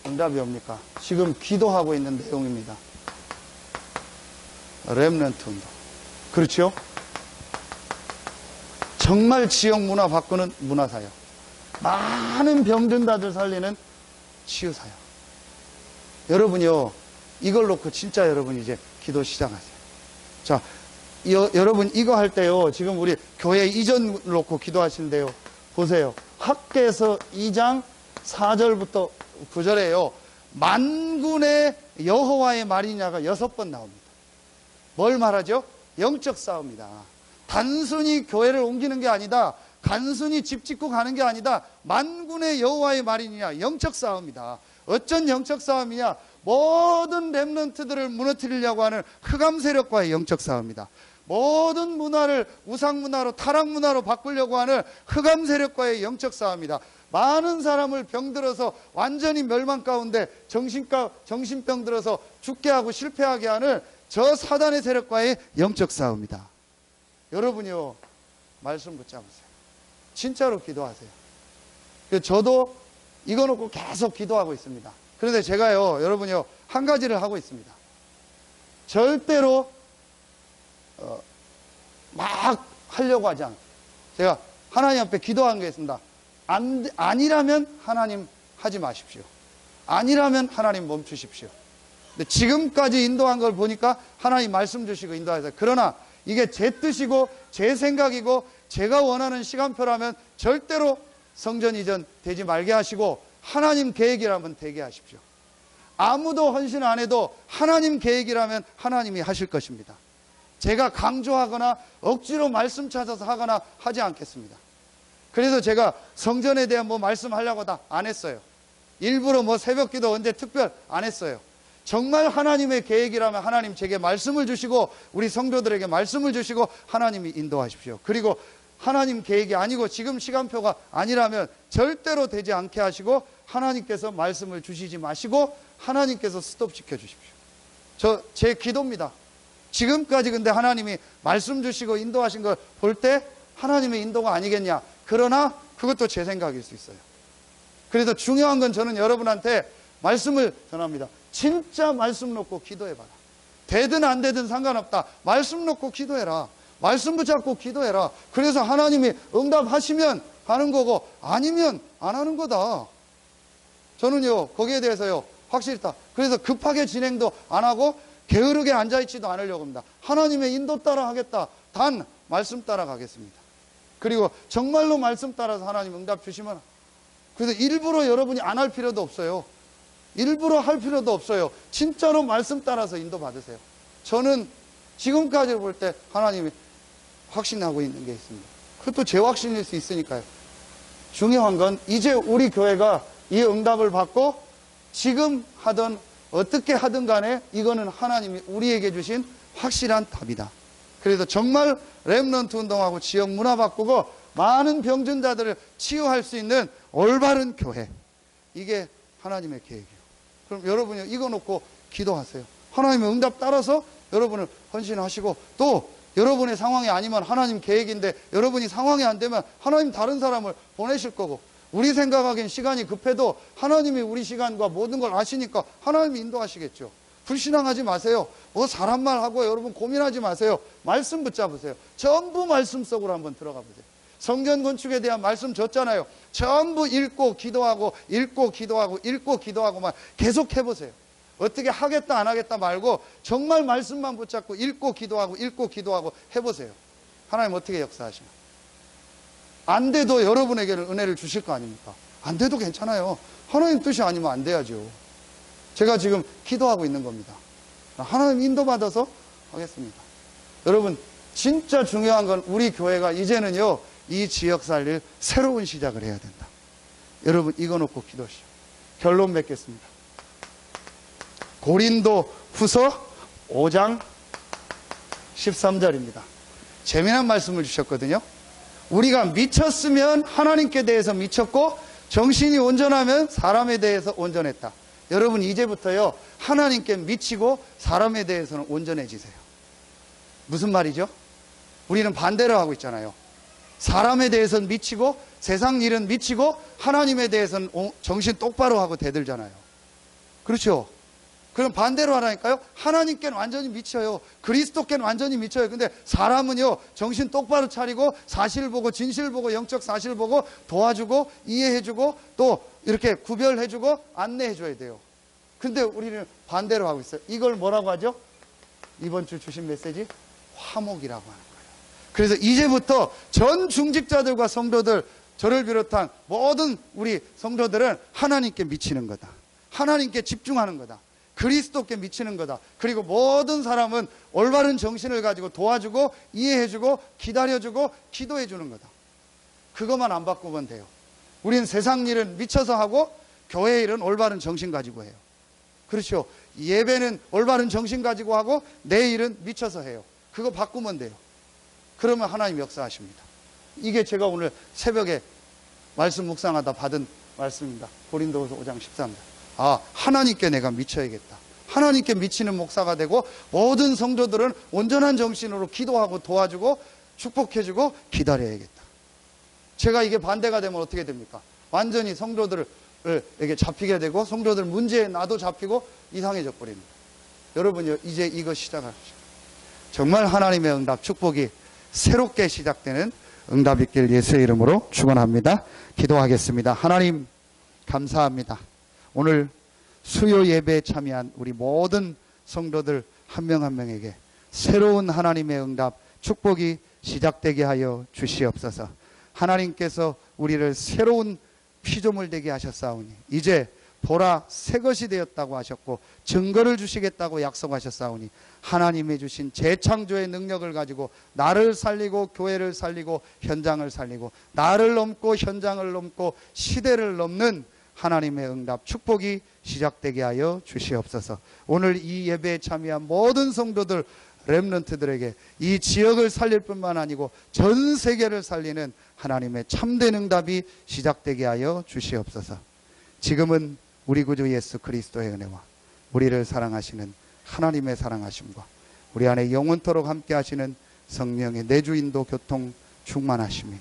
응답이 옵니까? 지금 기도하고 있는 내용입니다. 렘넌트 운동. 그렇죠? 정말 지역 문화 바꾸는 문화사역. 많은 병든다들 살리는 치유사역. 여러분이요, 이걸 놓고 진짜 여러분 이제 기도 시작하세요. 자, 여러분 이거 할 때요, 지금 우리 교회 이전 놓고 기도하시는데요, 보세요. 학개서 2장 4절부터 9절에요 만군의 여호와의 말이냐가 6번 나옵니다. 뭘 말하죠? 영적 싸움이다. 단순히 교회를 옮기는 게 아니다. 단순히 집 짓고 가는 게 아니다. 만군의 여호와의 말이냐, 영적 싸움이다. 어쩐 영적 싸움이냐? 모든 렘넌트들을 무너뜨리려고 하는 흑암 세력과의 영적 싸움이다. 모든 문화를 우상 문화로, 타락 문화로 바꾸려고 하는 흑암 세력과의 영적 싸움이다. 많은 사람을 병들어서 완전히 멸망 가운데 정신병 들어서 죽게 하고 실패하게 하는 저 사단의 세력과의 영적 싸움이다. 여러분이요, 말씀 붙잡으세요. 진짜로 기도하세요. 저도 이거 놓고 계속 기도하고 있습니다. 그런데 제가요, 여러분이요, 한 가지를 하고 있습니다. 절대로 막 하려고 하지 않아요. 제가 하나님 앞에 기도한 게 있습니다. 아니라면 하나님 하지 마십시오. 아니라면 하나님 멈추십시오. 근데 지금까지 인도한 걸 보니까 하나님 말씀 주시고 인도하세요. 그러나 이게 제 뜻이고 제 생각이고 제가 원하는 시간표라면 절대로 성전 이전 되지 말게 하시고 하나님 계획이라면 되게 하십시오. 아무도 헌신 안 해도 하나님 계획이라면 하나님이 하실 것입니다. 제가 강조하거나 억지로 말씀 찾아서 하거나 하지 않겠습니다. 그래서 제가 성전에 대한 말씀하려고 다 안 했어요. 일부러 새벽기도 언제 특별 안 했어요. 정말 하나님의 계획이라면 하나님 제게 말씀을 주시고 우리 성도들에게 말씀을 주시고 하나님이 인도하십시오. 그리고 하나님 계획이 아니고 지금 시간표가 아니라면 절대로 되지 않게 하시고 하나님께서 말씀을 주시지 마시고 하나님께서 스톱시켜 주십시오. 제 기도입니다. 지금까지 근데 하나님이 말씀 주시고 인도하신 걸 볼 때 하나님의 인도가 아니겠냐. 그러나 그것도 제 생각일 수 있어요. 그래서 중요한 건 저는 여러분한테 말씀을 전합니다. 진짜 말씀 놓고 기도해봐라. 되든 안 되든 상관없다. 말씀 놓고 기도해라. 말씀 붙잡고 기도해라. 그래서 하나님이 응답하시면 하는 거고 아니면 안 하는 거다. 저는요, 거기에 대해서요, 확실히 다. 그래서 급하게 진행도 안 하고 게으르게 앉아있지도 않으려고 합니다. 하나님의 인도 따라 하겠다. 단 말씀 따라 가겠습니다. 그리고 정말로 말씀 따라서 하나님 응답 주시면, 그래서 일부러 여러분이 안 할 필요도 없어요. 일부러 할 필요도 없어요. 진짜로 말씀 따라서 인도 받으세요. 저는 지금까지 볼 때 하나님이 확신하고 있는 게 있습니다. 그것도 제 확신일 수 있으니까요. 중요한 건 이제 우리 교회가 이 응답을 받고 지금 하던 어떻게 하든 간에 이거는 하나님이 우리에게 주신 확실한 답이다. 그래서 정말 렘넌트 운동하고 지역 문화 바꾸고 많은 병든자들을 치유할 수 있는 올바른 교회, 이게 하나님의 계획이에요. 그럼 여러분이 이거 놓고 기도하세요. 하나님의 응답 따라서 여러분을 헌신하시고, 또 여러분의 상황이 아니면 하나님 계획인데 여러분이 상황이 안 되면 하나님 다른 사람을 보내실 거고, 우리 생각하기엔 시간이 급해도 하나님이 우리 시간과 모든 걸 아시니까 하나님이 인도하시겠죠. 불신앙하지 마세요. 사람 말하고 여러분 고민하지 마세요. 말씀 붙잡으세요. 전부 말씀 속으로 한번 들어가 보세요. 성전 건축에 대한 말씀 줬잖아요. 전부 읽고 기도하고 읽고 기도하고 읽고 기도하고만 계속 해보세요. 어떻게 하겠다 안 하겠다 말고 정말 말씀만 붙잡고 읽고 기도하고 해보세요. 하나님 어떻게 역사하시나. 안 돼도 여러분에게는 은혜를 주실 거 아닙니까? 안 돼도 괜찮아요. 하나님 뜻이 아니면 안 돼야죠. 제가 지금 기도하고 있는 겁니다. 하나님 인도받아서 하겠습니다. 여러분, 진짜 중요한 건 우리 교회가 이제는요, 이 지역 살릴 새로운 시작을 해야 된다. 여러분, 이거 놓고 기도하시오. 결론 맺겠습니다. 고린도 후서 5장 13절입니다. 재미난 말씀을 주셨거든요. 우리가 미쳤으면 하나님께 대해서 미쳤고 정신이 온전하면 사람에 대해서 온전했다. 여러분, 이제부터요, 하나님께 미치고 사람에 대해서는 온전해지세요. 무슨 말이죠? 우리는 반대로 하고 있잖아요. 사람에 대해서는 미치고 세상 일은 미치고 하나님에 대해서는 정신 똑바로 하고 대들잖아요. 그렇죠? 그럼 반대로 하라니까요. 하나님께는 완전히 미쳐요. 그리스도께는 완전히 미쳐요. 근데 사람은요, 정신 똑바로 차리고 사실 보고 진실 보고 영적 사실 보고 도와주고 이해해주고 또 이렇게 구별해주고 안내해줘야 돼요. 근데 우리는 반대로 하고 있어요. 이걸 뭐라고 하죠? 이번 주 주신 메시지 화목이라고 하는 거예요. 그래서 이제부터 전 중직자들과 성도들, 저를 비롯한 모든 우리 성도들은 하나님께 미치는 거다. 하나님께 집중하는 거다. 그리스도께 미치는 거다. 그리고 모든 사람은 올바른 정신을 가지고 도와주고 이해해주고 기다려주고 기도해주는 거다. 그것만 안 바꾸면 돼요. 우린 세상 일은 미쳐서 하고 교회 일은 올바른 정신 가지고 해요. 그렇죠. 예배는 올바른 정신 가지고 하고 내 일은 미쳐서 해요. 그거 바꾸면 돼요. 그러면 하나님 역사하십니다. 이게 제가 오늘 새벽에 말씀 묵상하다 받은 말씀입니다. 고린도후서 5장 13절. 아, 하나님께 내가 미쳐야겠다. 하나님께 미치는 목사가 되고 모든 성도들은 온전한 정신으로 기도하고 도와주고 축복해주고 기다려야겠다. 제가 이게 반대가 되면 어떻게 됩니까? 완전히 성도들에게 잡히게 되고 성도들 문제에 나도 잡히고 이상해져 버립니다. 여러분 이제 이거 시작하십시오. 정말 하나님의 응답 축복이 새롭게 시작되는 응답 있길 예수의 이름으로 축원합니다. 기도하겠습니다. 하나님 감사합니다. 오늘 수요 예배에 참여한 우리 모든 성도들 한 명 한 명에게 새로운 하나님의 응답 축복이 시작되게 하여 주시옵소서. 하나님께서 우리를 새로운 피조물 되게 하셨사오니 이제 보라 새 것이 되었다고 하셨고 증거를 주시겠다고 약속하셨사오니 하나님이 주신 재창조의 능력을 가지고 나를 살리고 교회를 살리고 현장을 살리고 나를 넘고 현장을 넘고 시대를 넘는 하나님의 응답 축복이 시작되게 하여 주시옵소서. 오늘 이 예배에 참여한 모든 성도들 렘넌트들에게 이 지역을 살릴 뿐만 아니고 전 세계를 살리는 하나님의 참된 응답이 시작되게 하여 주시옵소서. 지금은 우리 구주 예수 그리스도의 은혜와 우리를 사랑하시는 하나님의 사랑하심과 우리 안에 영원토록 함께 하시는 성령의 내주인도 교통 충만하심이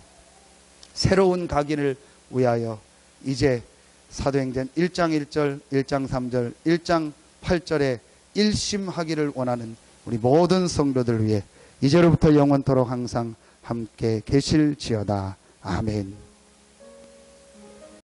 새로운 각인을 위하여 이제 사도행전 1장 1절, 1장 3절, 1장 8절에 일심하기를 원하는 우리 모든 성도들 위해 이제로부터 영원토록 항상 함께 계실지어다. 아멘.